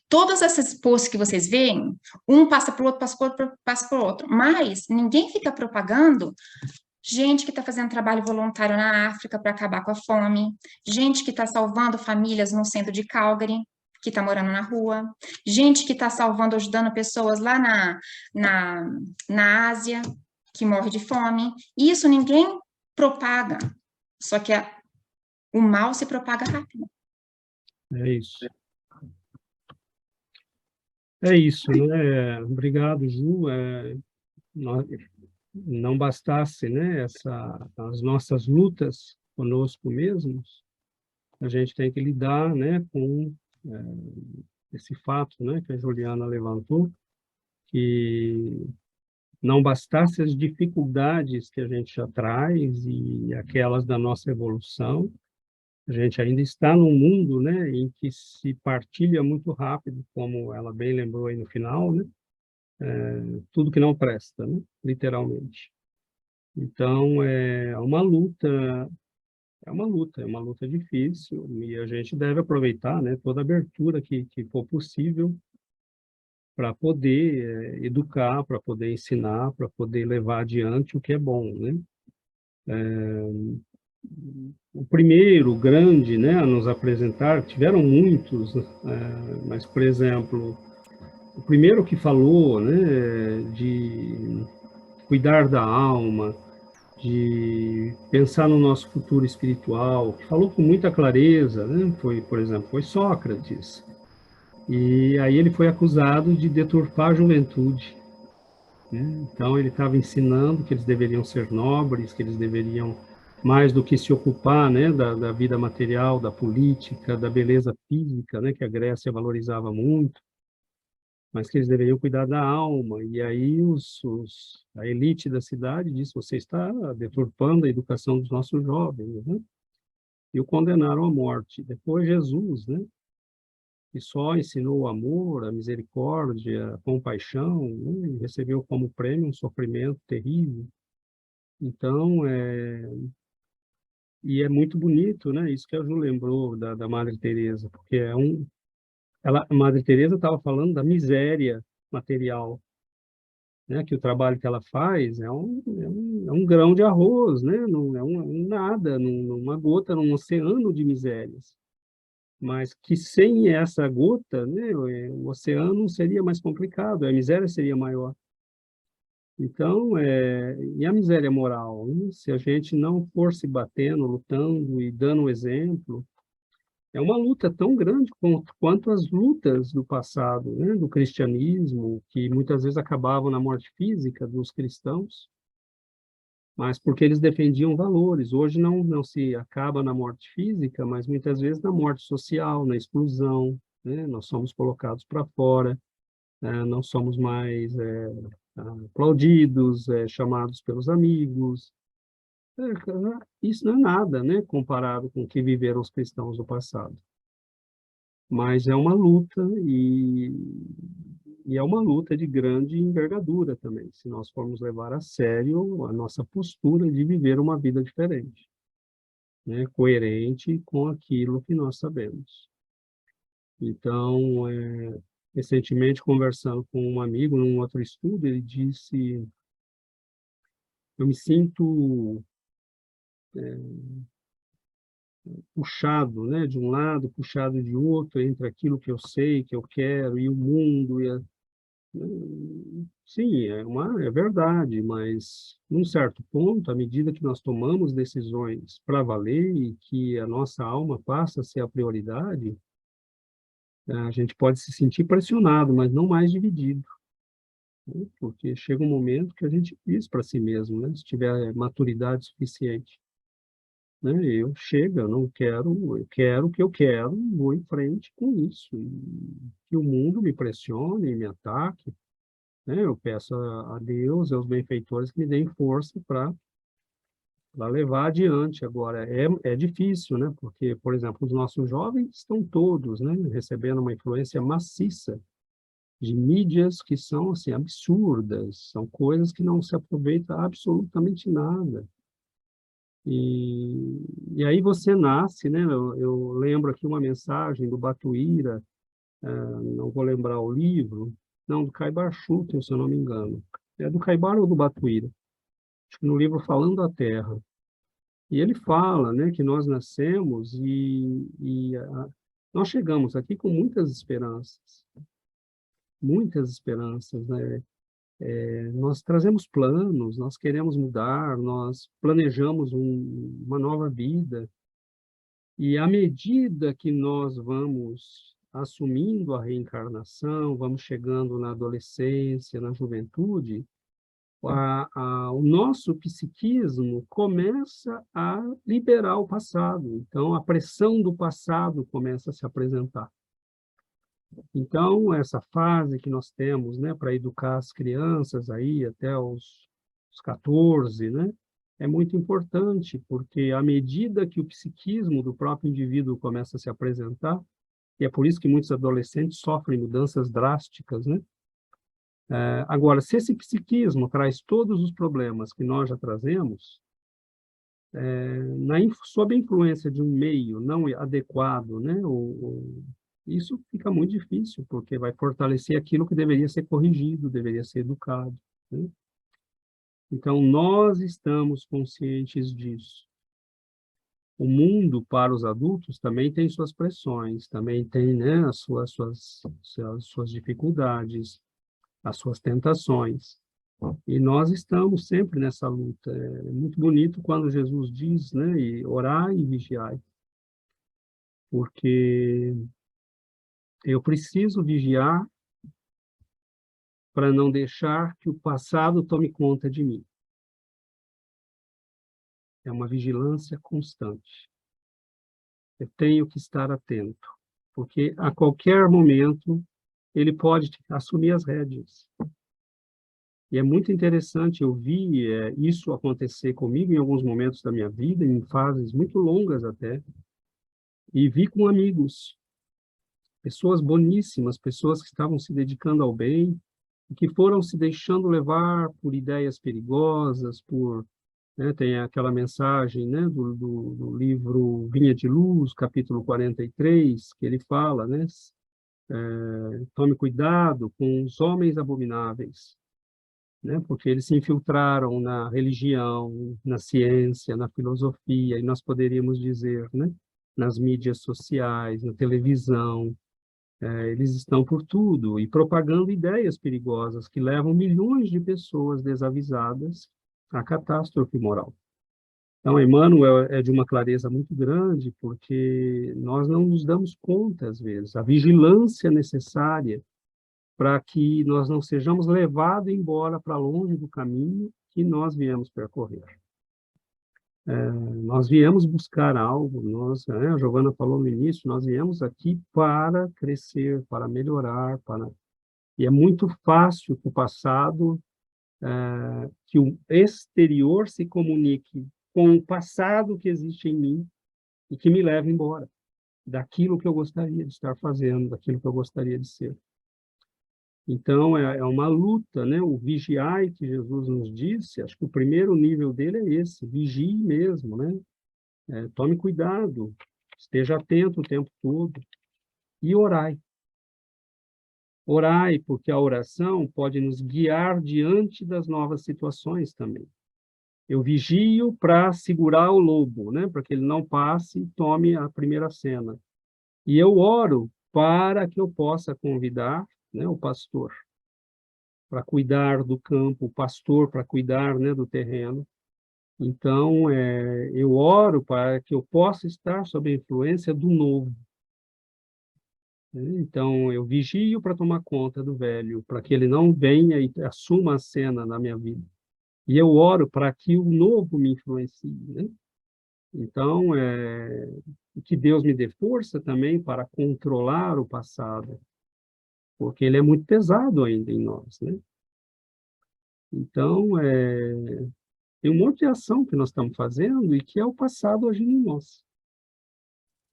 Todas essas posts que vocês veem, um passa para o outro, passa para o outro, passa para o outro, mas ninguém fica propagando gente que está fazendo trabalho voluntário na África para acabar com a fome, gente que está salvando famílias no centro de Calgary, que está morando na rua, gente que está salvando, ajudando pessoas lá na Ásia, que morre de fome. Isso ninguém propaga, só que o mal se propaga rápido. É isso. É isso, né? Obrigado, Ju. Não bastasse, né, as nossas lutas conosco mesmos, a gente tem que lidar, né, com esse fato, né, que a Juliana levantou, que não bastasse as dificuldades que a gente já traz e aquelas da nossa evolução, a gente ainda está num mundo, né, em que se partilha muito rápido, como ela bem lembrou aí no final, né, tudo que não presta, né, literalmente. Então, é uma luta difícil e a gente deve aproveitar, né, toda a abertura que for possível para poder educar, para poder ensinar, para poder levar adiante o que é bom, né? O primeiro grande, né, a nos apresentar, tiveram muitos, mas, por exemplo, o primeiro que falou, né, de cuidar da alma, de pensar no nosso futuro espiritual, que falou com muita clareza, né? Por exemplo, foi Sócrates. E aí ele foi acusado de deturpar a juventude, né? Então ele estava ensinando que eles deveriam ser nobres, que eles deveriam, mais do que se ocupar, né, da vida material, da política, da beleza física, né, que a Grécia valorizava muito, mas que eles deveriam cuidar da alma. E aí a elite da cidade disse, você está deturpando a educação dos nossos jovens, né? E o condenaram à morte. Depois Jesus, né, que só ensinou o amor, a misericórdia, a compaixão, né, e recebeu como prêmio um sofrimento terrível. Então, e é muito bonito, né, isso que a Ju lembrou da Madre Teresa, porque a Madre Teresa estava falando da miséria material, né, que o trabalho que ela faz é um grão de arroz, né, não é um nada, uma gota num oceano de misérias. Mas que sem essa gota, né, o oceano seria mais complicado, a miséria seria maior. Então, e a miséria moral, né? Se a gente não for se batendo, lutando e dando exemplo, é uma luta tão grande quanto as lutas do passado, né, do cristianismo, que muitas vezes acabavam na morte física dos cristãos, mas porque eles defendiam valores. Hoje não se acaba na morte física, mas muitas vezes na morte social, na exclusão, né? Nós somos colocados para fora, não somos mais aplaudidos, chamados pelos amigos. Isso não é nada, né, comparado com o que viveram os cristãos do passado. Mas é uma luta e é uma luta de grande envergadura também, se nós formos levar a sério a nossa postura de viver uma vida diferente, né, coerente com aquilo que nós sabemos. Então, recentemente, conversando com um amigo num outro estudo, ele disse: eu me sinto puxado, né, de um lado, puxado de outro, entre aquilo que eu sei, que eu quero, e o mundo, sim, é verdade, mas num certo ponto, à medida que nós tomamos decisões para valer e que a nossa alma passa a ser a prioridade, a gente pode se sentir pressionado, mas não mais dividido, né? Porque chega um momento que a gente diz para si mesmo, né, se tiver maturidade suficiente, né, eu não quero, eu quero o que eu quero, vou em frente com isso, e que o mundo me pressione, me ataque, né? Eu peço a Deus, aos benfeitores, que me deem força para levar adiante. Agora, é difícil, né? Porque, por exemplo, os nossos jovens estão todos, né, recebendo uma influência maciça de mídias que são assim, absurdas, são coisas que não se aproveita absolutamente nada. E aí você nasce, né? Eu lembro aqui uma mensagem do Batuíra, não vou lembrar o livro, não, do Caibar Schutel, se eu não me engano. É do Caibar ou do Batuíra? Acho que no livro Falando a Terra. E ele fala, né, que nós nascemos nós chegamos aqui com muitas esperanças, né? Nós trazemos planos, nós queremos mudar, nós planejamos uma nova vida. E à medida que nós vamos assumindo a reencarnação, vamos chegando na adolescência, na juventude, o nosso psiquismo começa a liberar o passado. Então, a pressão do passado começa a se apresentar. Então, essa fase que nós temos, né, para educar as crianças aí até os 14, né, é muito importante, porque à medida que o psiquismo do próprio indivíduo começa a se apresentar, e é por isso que muitos adolescentes sofrem mudanças drásticas, né? Agora, se esse psiquismo traz todos os problemas que nós já trazemos, sob a influência de um meio não adequado, né, isso fica muito difícil, porque vai fortalecer aquilo que deveria ser corrigido, deveria ser educado, né? Então, nós estamos conscientes disso. O mundo, para os adultos, também tem suas pressões, também tem, né, as suas dificuldades, as suas tentações. E nós estamos sempre nessa luta. É muito bonito quando Jesus diz, né, e orai e vigiai, porque eu preciso vigiar para não deixar que o passado tome conta de mim. É uma vigilância constante. Eu tenho que estar atento, porque a qualquer momento ele pode assumir as rédeas. E é muito interessante, eu vi isso acontecer comigo em alguns momentos da minha vida, em fases muito longas até, e vi com amigos, pessoas boníssimas, pessoas que estavam se dedicando ao bem, e que foram se deixando levar por ideias perigosas, né, tem aquela mensagem, né, do livro Vinha de Luz, capítulo 43, que ele fala, né, tome cuidado com os homens abomináveis, né, porque eles se infiltraram na religião, na ciência, na filosofia, e nós poderíamos dizer, né, nas mídias sociais, na televisão, eles estão por tudo e propagando ideias perigosas que levam milhões de pessoas desavisadas à catástrofe moral. Então, Emmanuel é de uma clareza muito grande, porque nós não nos damos conta, às vezes, a vigilância necessária para que nós não sejamos levados embora para longe do caminho que nós viemos percorrer. Nós viemos buscar algo, a Giovana falou no início, nós viemos aqui para crescer, para melhorar, e é muito fácil que o passado, que o exterior se comunique com o passado que existe em mim e que me leva embora daquilo que eu gostaria de estar fazendo, daquilo que eu gostaria de ser. Então, é uma luta, né? O vigiai que Jesus nos disse, acho que o primeiro nível dele é esse, vigie mesmo, né? Tome cuidado, esteja atento o tempo todo e orai. Orai, porque a oração pode nos guiar diante das novas situações também. Eu vigio para segurar o lobo, né? Para que ele não passe e tome a primeira cena. E eu oro para que eu possa convidar, né, o pastor para cuidar do campo, o pastor para cuidar, né, do terreno. Então, eu oro para que eu possa estar sob a influência do novo. Então, eu vigio para tomar conta do velho, para que ele não venha e assuma a cena na minha vida. E eu oro para que o novo me influencie, né? Então, que Deus me dê força também para controlar o passado, porque ele é muito pesado ainda em nós, né? Então, tem um monte de ação que nós estamos fazendo e que é o passado agindo em nós,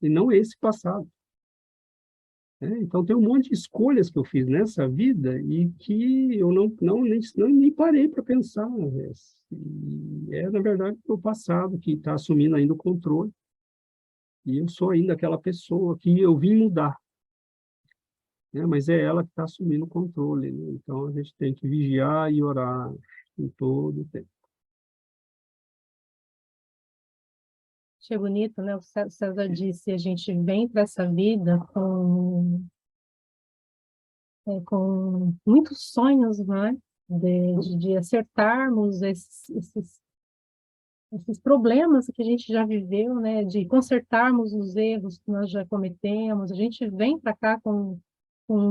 e não esse passado. Então, tem um monte de escolhas que eu fiz nessa vida e que eu nem parei para pensar. E na verdade, o passado que está assumindo ainda o controle. E eu sou ainda aquela pessoa que eu vim mudar. Mas é ela que está assumindo o controle. Né? Então, a gente tem que vigiar e orar em todo o tempo. Achei bonito, né? O César disse, a gente vem para essa vida com muitos sonhos, né? De acertarmos esses problemas que a gente já viveu, né? De consertarmos os erros que nós já cometemos. A gente vem para cá com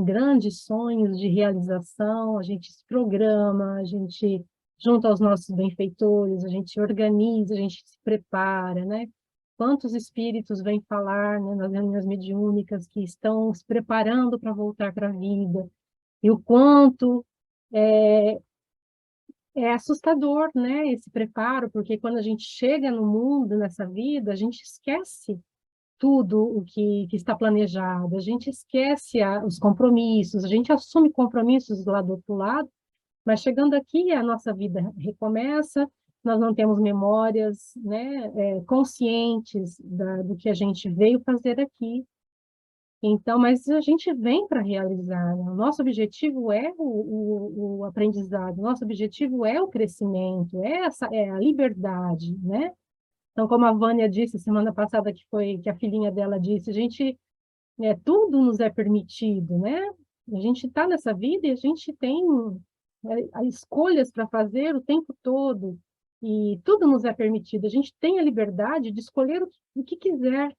grandes sonhos de realização, a gente se programa, a gente junto aos nossos benfeitores, a gente organiza, a gente se prepara, né? Quantos espíritos vêm falar, né, nas reuniões mediúnicas que estão se preparando para voltar para a vida, e o quanto é assustador, né, esse preparo, porque quando a gente chega no mundo, nessa vida, a gente esquece tudo o que está planejado, a gente esquece os compromissos, a gente assume compromissos lá do outro lado, mas chegando aqui, a nossa vida recomeça, nós não temos memórias, né, conscientes do que a gente veio fazer aqui. Então, mas a gente vem para realizar, né? O nosso objetivo é o aprendizado, o nosso objetivo é o crescimento, é a liberdade, né? Então, como a Vânia disse semana passada, que a filhinha dela disse, tudo nos é permitido, né? A gente está nessa vida e a gente tem escolhas para fazer o tempo todo, e tudo nos é permitido. A gente tem a liberdade de escolher o que quiser,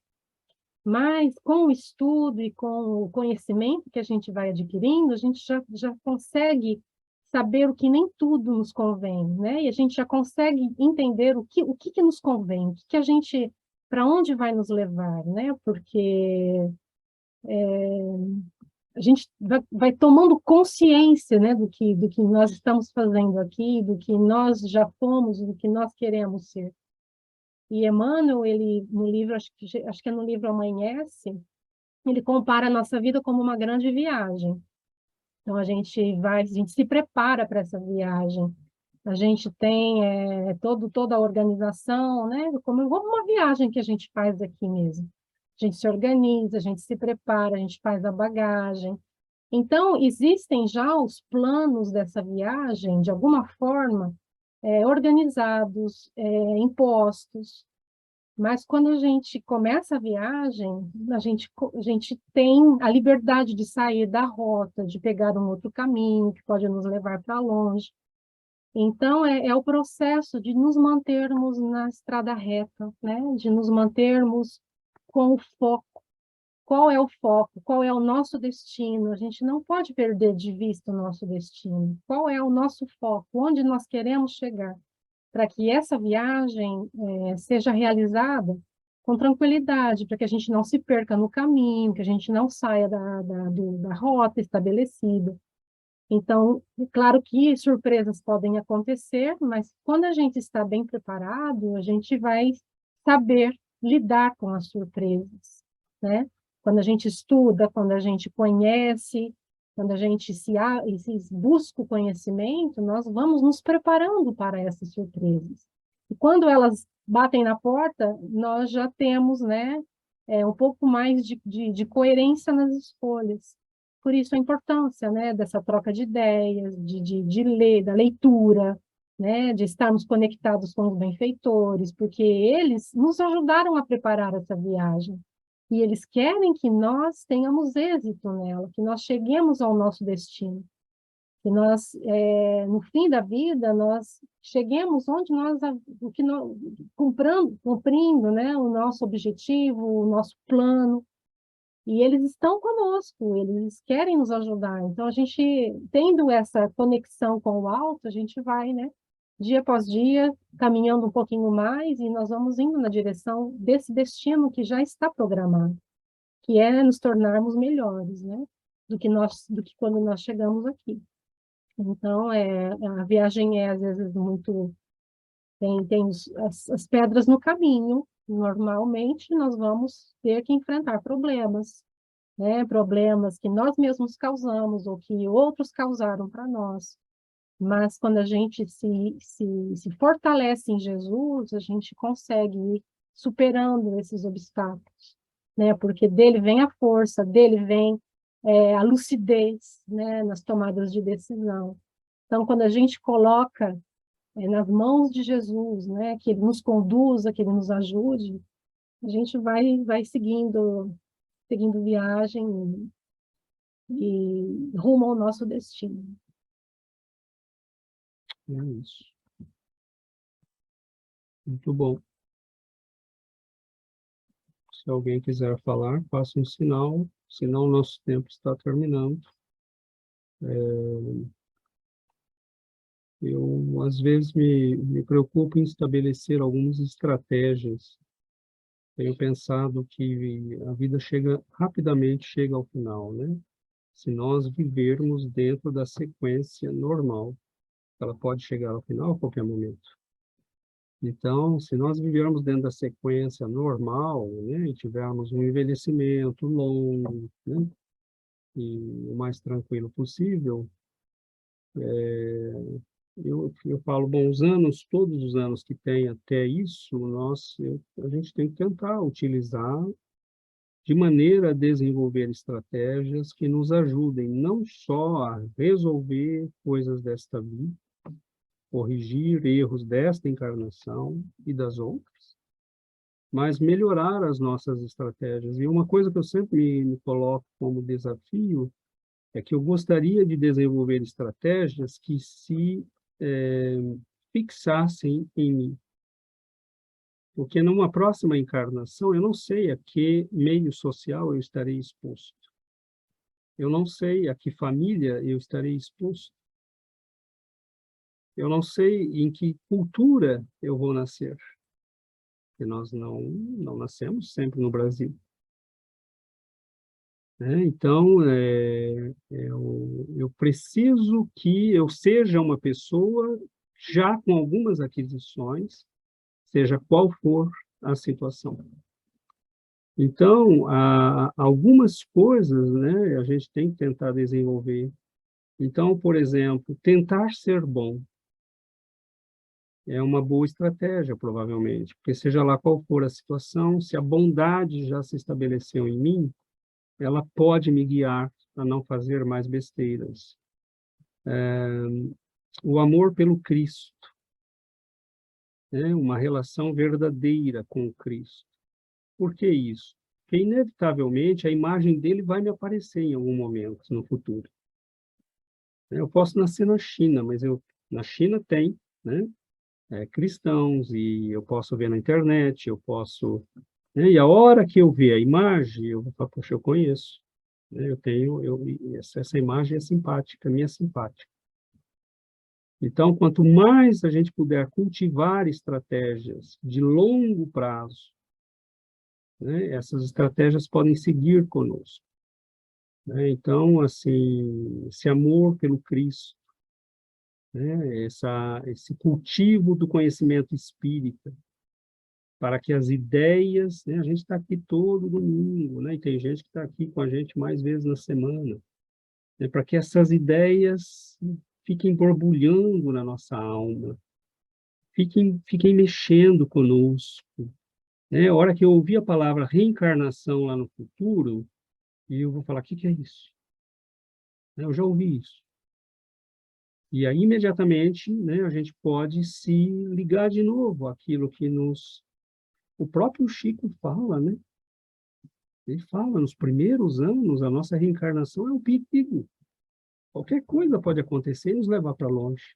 mas com o estudo e com o conhecimento que a gente vai adquirindo, a gente já consegue saber o que nem tudo nos convém, né? E a gente já consegue entender o que nos convém, o que a gente, para onde vai nos levar, né? Porque a gente vai tomando consciência, né, do que nós estamos fazendo aqui, do que nós já fomos, do que nós queremos ser. E Emmanuel, ele, no livro, acho que é no livro Amanhece, ele compara a nossa vida como uma grande viagem. Então, a gente se prepara para essa viagem. A gente tem toda a organização, né, como uma viagem que a gente faz aqui mesmo. A gente se organiza, a gente se prepara, a gente faz a bagagem. Então, existem já os planos dessa viagem, de alguma forma, organizados, impostos, mas quando a gente começa a viagem, a gente tem a liberdade de sair da rota, de pegar um outro caminho que pode nos levar para longe. Então, é o processo de nos mantermos na estrada reta, né? De nos mantermos com o foco. Qual é o foco? Qual é o nosso destino? A gente não pode perder de vista o nosso destino. Qual é o nosso foco? Onde nós queremos chegar? Para que essa viagem seja realizada com tranquilidade, para que a gente não se perca no caminho, que a gente não saia da rota estabelecida. Então, claro que surpresas podem acontecer, mas quando a gente está bem preparado, a gente vai saber lidar com as surpresas, né? Quando a gente estuda, quando a gente conhece, quando a gente busca o conhecimento, nós vamos nos preparando para essas surpresas. E quando elas batem na porta, nós já temos, né, um pouco mais de coerência nas escolhas. Por isso a importância, né, dessa troca de ideias, de ler, da leitura, né, de estarmos conectados com os benfeitores, porque eles nos ajudaram a preparar essa viagem. E eles querem que nós tenhamos êxito nela, que nós cheguemos ao nosso destino. Que nós, no fim da vida, nós cheguemos onde o que nós cumprindo, né, o nosso objetivo, o nosso plano. E eles estão conosco, eles querem nos ajudar. Então, a gente, tendo essa conexão com o alto, a gente vai, né, dia após dia, caminhando um pouquinho mais, e nós vamos indo na direção desse destino que já está programado, que é nos tornarmos melhores, né, do que quando nós chegamos aqui. Então, a viagem é, às vezes, muito... Tem as pedras no caminho. Normalmente, nós vamos ter que enfrentar problemas, né? Problemas que nós mesmos causamos ou que outros causaram para nós. Mas, quando a gente se fortalece em Jesus, a gente consegue ir superando esses obstáculos, né? Porque dele vem a força, dele vem a lucidez, né? Nas tomadas de decisão. Então, quando a gente coloca nas mãos de Jesus, né, que ele nos conduza, que ele nos ajude, a gente vai seguindo viagem e rumo ao nosso destino. É isso. Muito bom. Se alguém quiser falar, faça um sinal, senão o nosso tempo está terminando. Eu, às vezes, me preocupo em estabelecer algumas estratégias. Tenho pensado que a vida rapidamente chega ao final, né? Se nós vivermos dentro da sequência normal, ela pode chegar ao final a qualquer momento. Então, se nós vivermos dentro da sequência normal, né, e tivermos um envelhecimento longo, né, e o mais tranquilo possível, eu falo, bom, todos os anos que tem até isso, a gente tem que tentar utilizar de maneira a desenvolver estratégias que nos ajudem não só a resolver coisas desta vida, corrigir erros desta encarnação e das outras, mas melhorar as nossas estratégias. E uma coisa que eu sempre me coloco como desafio é que eu gostaria de desenvolver estratégias que se fixassem em mim. Porque numa próxima encarnação, eu não sei a que meio social eu estarei exposto. Eu não sei a que família eu estarei exposto. Eu não sei em que cultura eu vou nascer. Porque nós não nascemos sempre no Brasil. Então, eu preciso que eu seja uma pessoa já com algumas aquisições, seja qual for a situação. Então, algumas coisas, né, a gente tem que tentar desenvolver. Então, por exemplo, tentar ser bom é uma boa estratégia, provavelmente, porque seja lá qual for a situação, se a bondade já se estabeleceu em mim, ela pode me guiar a não fazer mais besteiras. O amor pelo Cristo, né? Uma relação verdadeira com o Cristo. Por que isso? Porque, inevitavelmente, a imagem dele vai me aparecer em algum momento no futuro. Eu posso nascer na China, mas na China tem, né, cristãos, e eu posso ver na internet, eu posso... E a hora que eu ver a imagem, eu vou falar, poxa, eu conheço. Essa imagem é simpática, me é simpática. Então, quanto mais a gente puder cultivar estratégias de longo prazo, né, essas estratégias podem seguir conosco. Então, assim, esse amor pelo Cristo, né, esse cultivo do conhecimento espírita, para que as ideias, né, a gente está aqui todo domingo, né, e tem gente que está aqui com a gente mais vezes na semana, né, para que essas ideias fiquem borbulhando na nossa alma, fiquem mexendo conosco. A hora que eu ouvir a palavra reencarnação lá no futuro, eu vou falar, o que é isso? Eu já ouvi isso. E aí, imediatamente, né, a gente pode se ligar de novo àquilo que o próprio Chico fala, né? Ele fala, nos primeiros anos, a nossa reencarnação é um perigo. Qualquer coisa pode acontecer e nos levar para longe.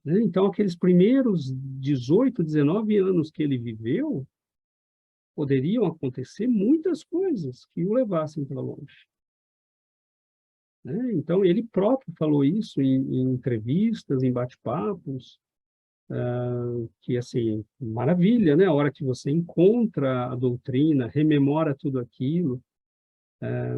Né? Então, aqueles primeiros 18, 19 anos que ele viveu, poderiam acontecer muitas coisas que o levassem para longe. Né? Então, ele próprio falou isso em entrevistas, em bate-papos, que, assim, maravilha, né? A hora que você encontra a doutrina, rememora tudo aquilo.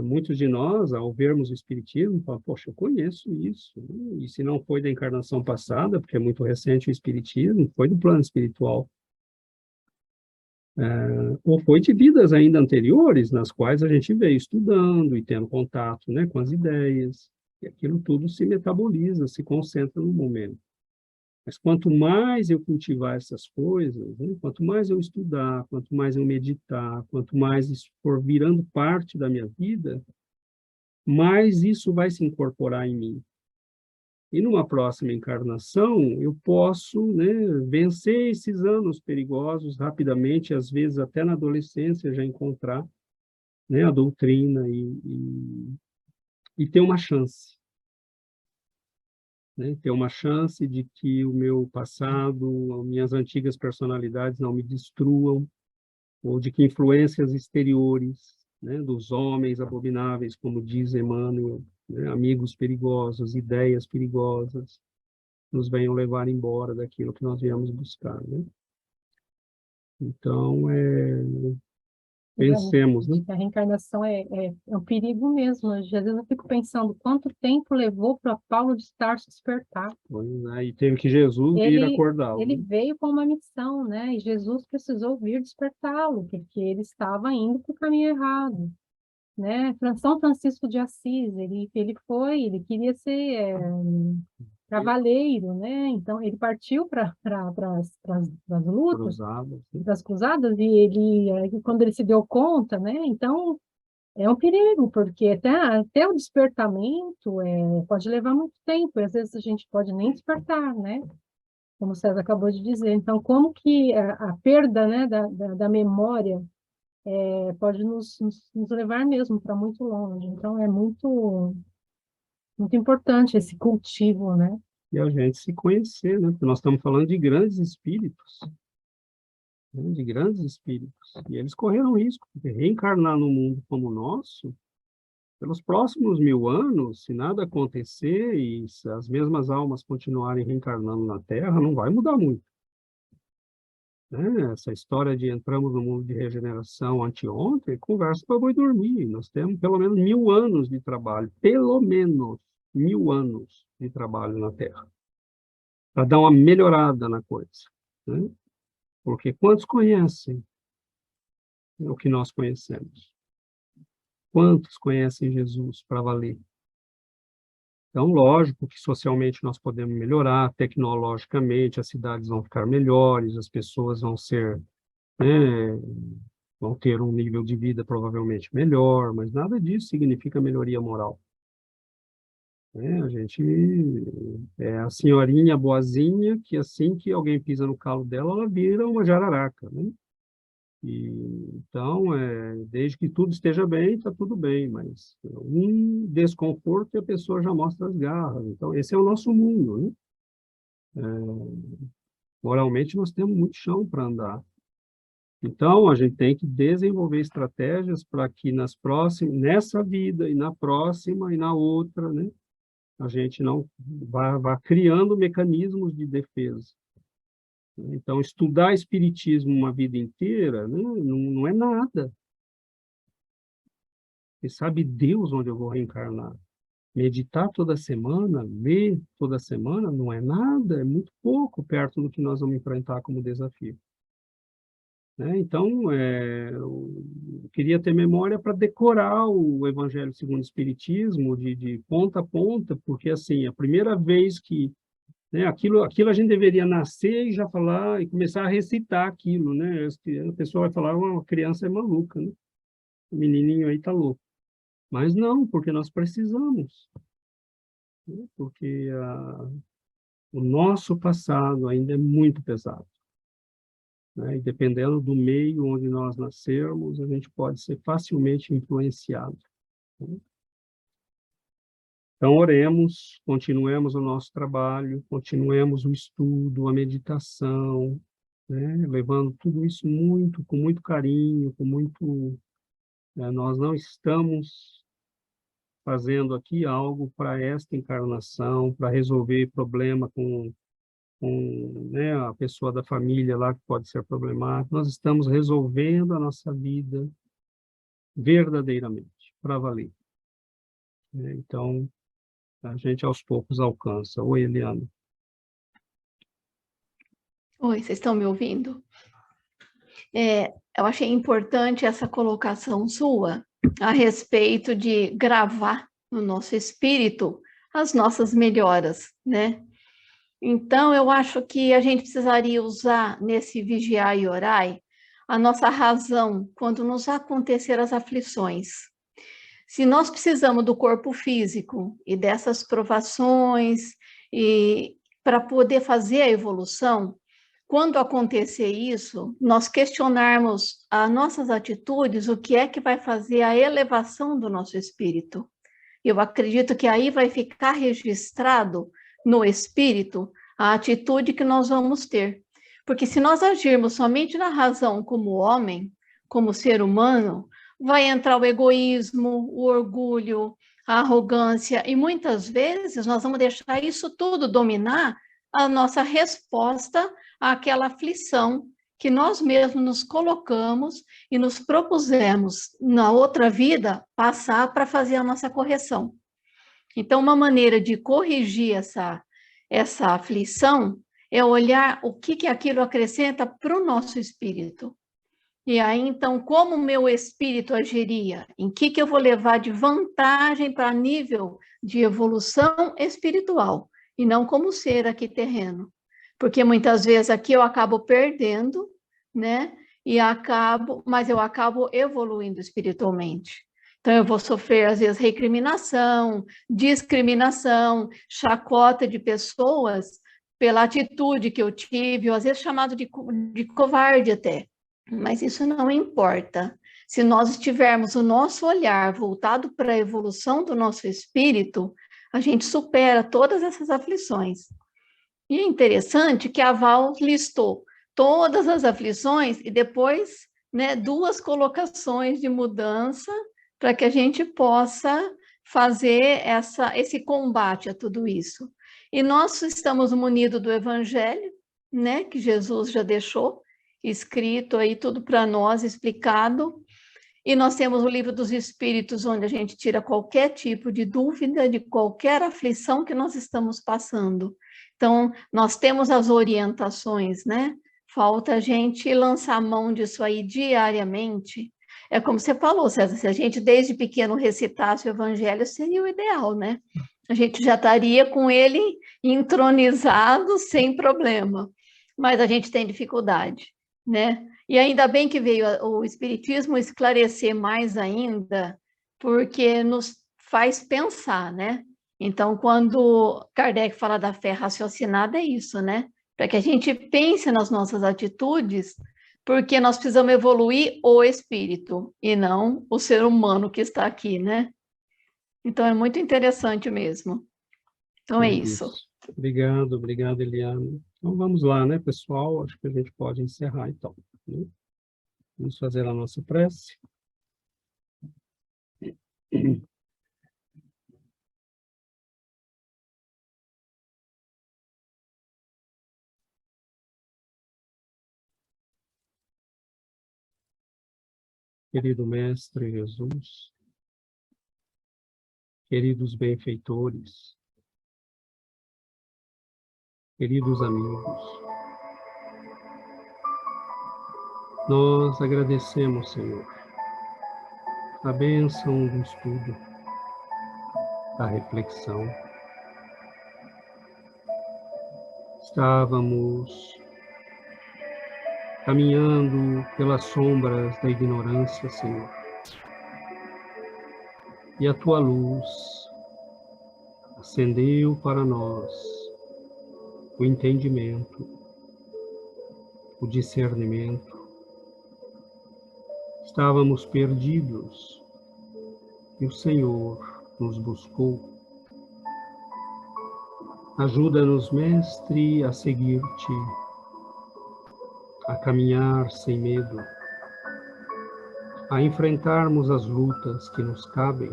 Muitos de nós, ao vermos o Espiritismo, falam, poxa, eu conheço isso. Né? E se não foi da encarnação passada, porque é muito recente o Espiritismo, foi do plano espiritual. Ou foi de vidas ainda anteriores, nas quais a gente veio estudando e tendo contato, né, com as ideias, e aquilo tudo se metaboliza, se concentra no momento. Mas quanto mais eu cultivar essas coisas, né, quanto mais eu estudar, quanto mais eu meditar, quanto mais isso for virando parte da minha vida, mais isso vai se incorporar em mim. E numa próxima encarnação, eu posso, né, vencer esses anos perigosos rapidamente, às vezes até na adolescência já encontrar, né, a doutrina e ter uma chance. Né, ter uma chance de que o meu passado, minhas antigas personalidades não me destruam, ou de que influências exteriores, né, dos homens abomináveis, como diz Emmanuel, né, amigos perigosos, ideias perigosas, nos venham levar embora daquilo que nós viemos buscar, né? Então, pensemos, né? A reencarnação é um perigo mesmo. Às vezes eu fico pensando quanto tempo levou para Paulo de Tarso despertar. Aí teve que Jesus vir acordá-lo. Ele né? veio com uma missão, né? E Jesus precisou vir despertá-lo, porque ele estava indo para o caminho errado, né? São Francisco de Assis, ele ele queria ser cavaleiro, né? Então ele partiu para as lutas, Cruzadas, né? das cruzadas, e quando ele se deu conta, né? Então é um perigo, porque até o despertamento pode levar muito tempo, e às vezes a gente pode nem despertar, né? Como o César acabou de dizer. Então, como que a perda, né, da memória pode nos levar mesmo para muito longe. Então, é muito, muito importante esse cultivo, né? E a gente se conhecer, né? Porque nós estamos falando de grandes espíritos, né? De grandes espíritos. E eles correram risco, porque reencarnar no mundo como o nosso, pelos próximos 1000 anos, se nada acontecer e se as mesmas almas continuarem reencarnando na Terra, não vai mudar muito. Né? Essa história de entramos no mundo de regeneração anteontem, conversa para boi dormir. Nós temos pelo menos 1000 anos de trabalho, pelo menos 1000 anos de trabalho na Terra, para dar uma melhorada na coisa. Né? Porque quantos conhecem o que nós conhecemos? Quantos conhecem Jesus para valer? Então, lógico que socialmente nós podemos melhorar, tecnologicamente as cidades vão ficar melhores, as pessoas vão ser, né, vão ter um nível de vida provavelmente melhor, mas nada disso significa melhoria moral. A gente é a senhorinha boazinha que assim que alguém pisa no calo dela, ela vira uma jararaca, né? Então, desde que tudo esteja bem, está tudo bem, mas um desconforto e a pessoa já mostra as garras. Então, esse é o nosso mundo, né? Moralmente, nós temos muito chão para andar. Então, a gente tem que desenvolver estratégias para que nessa vida e na próxima e na outra, né, a gente não vá criando mecanismos de defesa. Então, estudar espiritismo uma vida inteira, né, não é nada. E sabe Deus onde eu vou reencarnar. Meditar toda semana, ler toda semana, não é nada, é muito pouco perto do que nós vamos enfrentar como desafio. Né? Então, eu queria ter memória para decorar o Evangelho segundo o Espiritismo, de ponta a ponta, porque, assim, a primeira vez que, né, aquilo a gente deveria nascer e já falar, e começar a recitar aquilo, né? A pessoa vai falar, uma criança é maluca, né? O menininho aí está louco. Mas não, porque nós precisamos. né? Porque o nosso passado ainda é muito pesado, né? E dependendo do meio onde nós nascermos, a gente pode ser facilmente influenciado, né? Então, oremos, continuemos o nosso trabalho, continuemos o estudo, a meditação, né? Levando tudo isso com muito carinho, nós não estamos fazendo aqui algo para esta encarnação, para resolver problema né, a pessoa da família lá que pode ser problemática. Nós estamos resolvendo a nossa vida verdadeiramente, para valer, né? Então, a gente aos poucos alcança. Oi, Eliana. Oi, vocês estão me ouvindo? Eu achei importante essa colocação sua a respeito de gravar no nosso espírito as nossas melhoras, né? Então, eu acho que a gente precisaria usar nesse vigiar e orai a nossa razão quando nos acontecer as aflições. Se nós precisamos do corpo físico e dessas provações e para poder fazer a evolução, quando acontecer isso, nós questionarmos as nossas atitudes, o que é que vai fazer a elevação do nosso espírito. Eu acredito que aí vai ficar registrado no espírito a atitude que nós vamos ter. Porque se nós agirmos somente na razão como homem, como ser humano, vai entrar o egoísmo, o orgulho, a arrogância, e muitas vezes nós vamos deixar isso tudo dominar a nossa resposta àquela aflição que nós mesmos nos colocamos e nos propusemos na outra vida passar para fazer a nossa correção. Então, uma maneira de corrigir essa aflição é olhar o que aquilo acrescenta para o nosso espírito. E aí, então, como o meu espírito agiria? Em que eu vou levar de vantagem para nível de evolução espiritual, e não como ser aqui terreno. Porque muitas vezes aqui eu acabo perdendo, né? Mas eu acabo evoluindo espiritualmente. Então, eu vou sofrer, às vezes, recriminação, discriminação, chacota de pessoas pela atitude que eu tive, ou às vezes chamado de covarde até. Mas isso não importa. Se nós estivermos o nosso olhar voltado para a evolução do nosso espírito, a gente supera todas essas aflições. E é interessante que a Val listou todas as aflições e depois, né, 2 colocações de mudança para que a gente possa fazer esse combate a tudo isso. E nós estamos munidos do Evangelho, né, que Jesus já deixou escrito aí tudo para nós, explicado. E nós temos o Livro dos Espíritos, onde a gente tira qualquer tipo de dúvida, de qualquer aflição que nós estamos passando. Então, nós temos as orientações, né? Falta a gente lançar a mão disso aí diariamente. É como você falou, César, se a gente desde pequeno recitasse o Evangelho, seria o ideal, né? A gente já estaria com ele entronizado sem problema. Mas a gente tem dificuldade, né? E ainda bem que veio o Espiritismo esclarecer mais ainda, porque nos faz pensar, né? Então, quando Kardec fala da fé raciocinada, é isso, né? Para que a gente pense nas nossas atitudes, porque nós precisamos evoluir o espírito, e não o ser humano que está aqui, né? Então, é muito interessante mesmo. Então, é isso. Obrigado, Eliana. Então, vamos lá, né, pessoal? Acho que a gente pode encerrar, então, né? Vamos fazer a nossa prece. Querido Mestre Jesus, queridos benfeitores, queridos amigos, nós agradecemos, Senhor, a bênção do estudo, da reflexão. Estávamos caminhando pelas sombras da ignorância, Senhor, e a Tua luz acendeu para nós o entendimento, o discernimento. Estávamos perdidos e o Senhor nos buscou. Ajuda-nos, Mestre, a seguir-te, a caminhar sem medo, a enfrentarmos as lutas que nos cabem,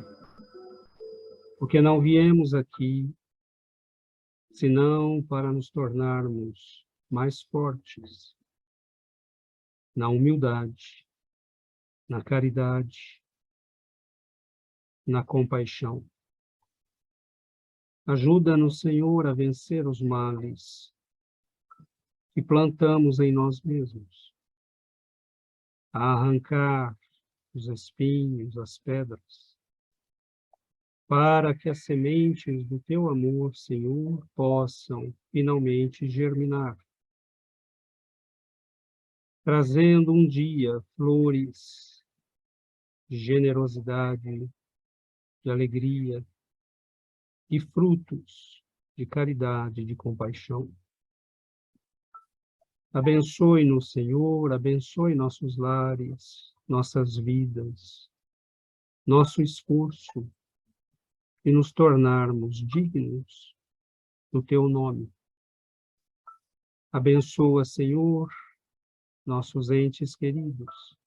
porque não viemos aqui senão para nos tornarmos mais fortes na humildade, na caridade, na compaixão. Ajuda-nos, Senhor, a vencer os males que plantamos em nós mesmos, a arrancar os espinhos, as pedras, para que as sementes do teu amor, Senhor, possam finalmente germinar, trazendo um dia flores de generosidade, de alegria e frutos de caridade e de compaixão. Abençoe-nos, Senhor, abençoe nossos lares, nossas vidas, nosso esforço e nos tornarmos dignos do teu nome. Abençoa, Senhor, nossos entes queridos,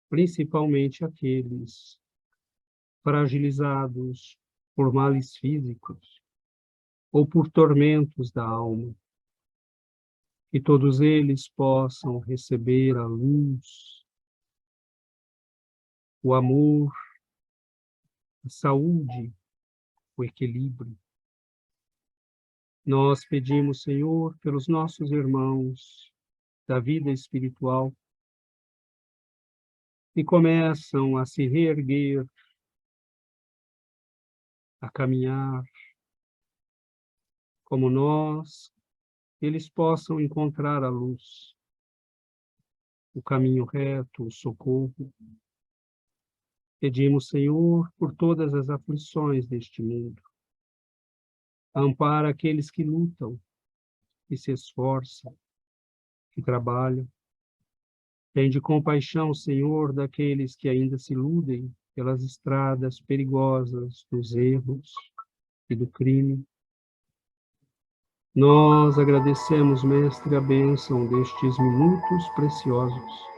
principalmente aqueles fragilizados por males físicos ou por tormentos da alma. Que todos eles possam receber a luz, o amor, a saúde, o equilíbrio. Nós pedimos, Senhor, pelos nossos irmãos da vida espiritual que começam a se reerguer, a caminhar como nós, que eles possam encontrar a luz, o caminho reto, o socorro. Pedimos, Senhor, por todas as aflições deste mundo. Ampara aqueles que lutam, que se esforçam, que trabalham. Tende compaixão, Senhor, daqueles que ainda se iludem pelas estradas perigosas dos erros e do crime. Nós agradecemos, Mestre, a bênção destes minutos preciosos,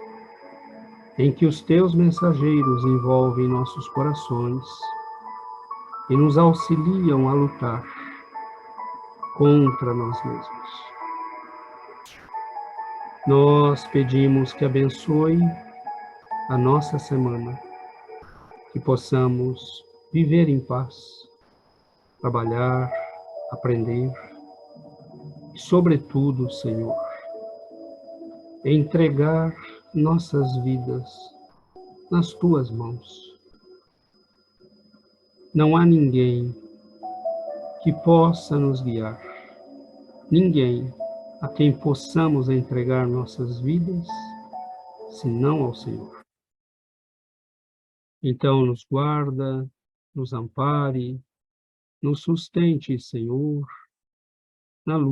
em que os teus mensageiros envolvem nossos corações e nos auxiliam a lutar contra nós mesmos. Nós pedimos que abençoe a nossa semana, que possamos viver em paz, trabalhar, aprender e, sobretudo, Senhor, entregar nossas vidas nas tuas mãos. Não há ninguém que possa nos guiar, ninguém a quem possamos entregar nossas vidas, senão ao Senhor. Então, nos guarda, nos ampare, nos sustente, Senhor, na luz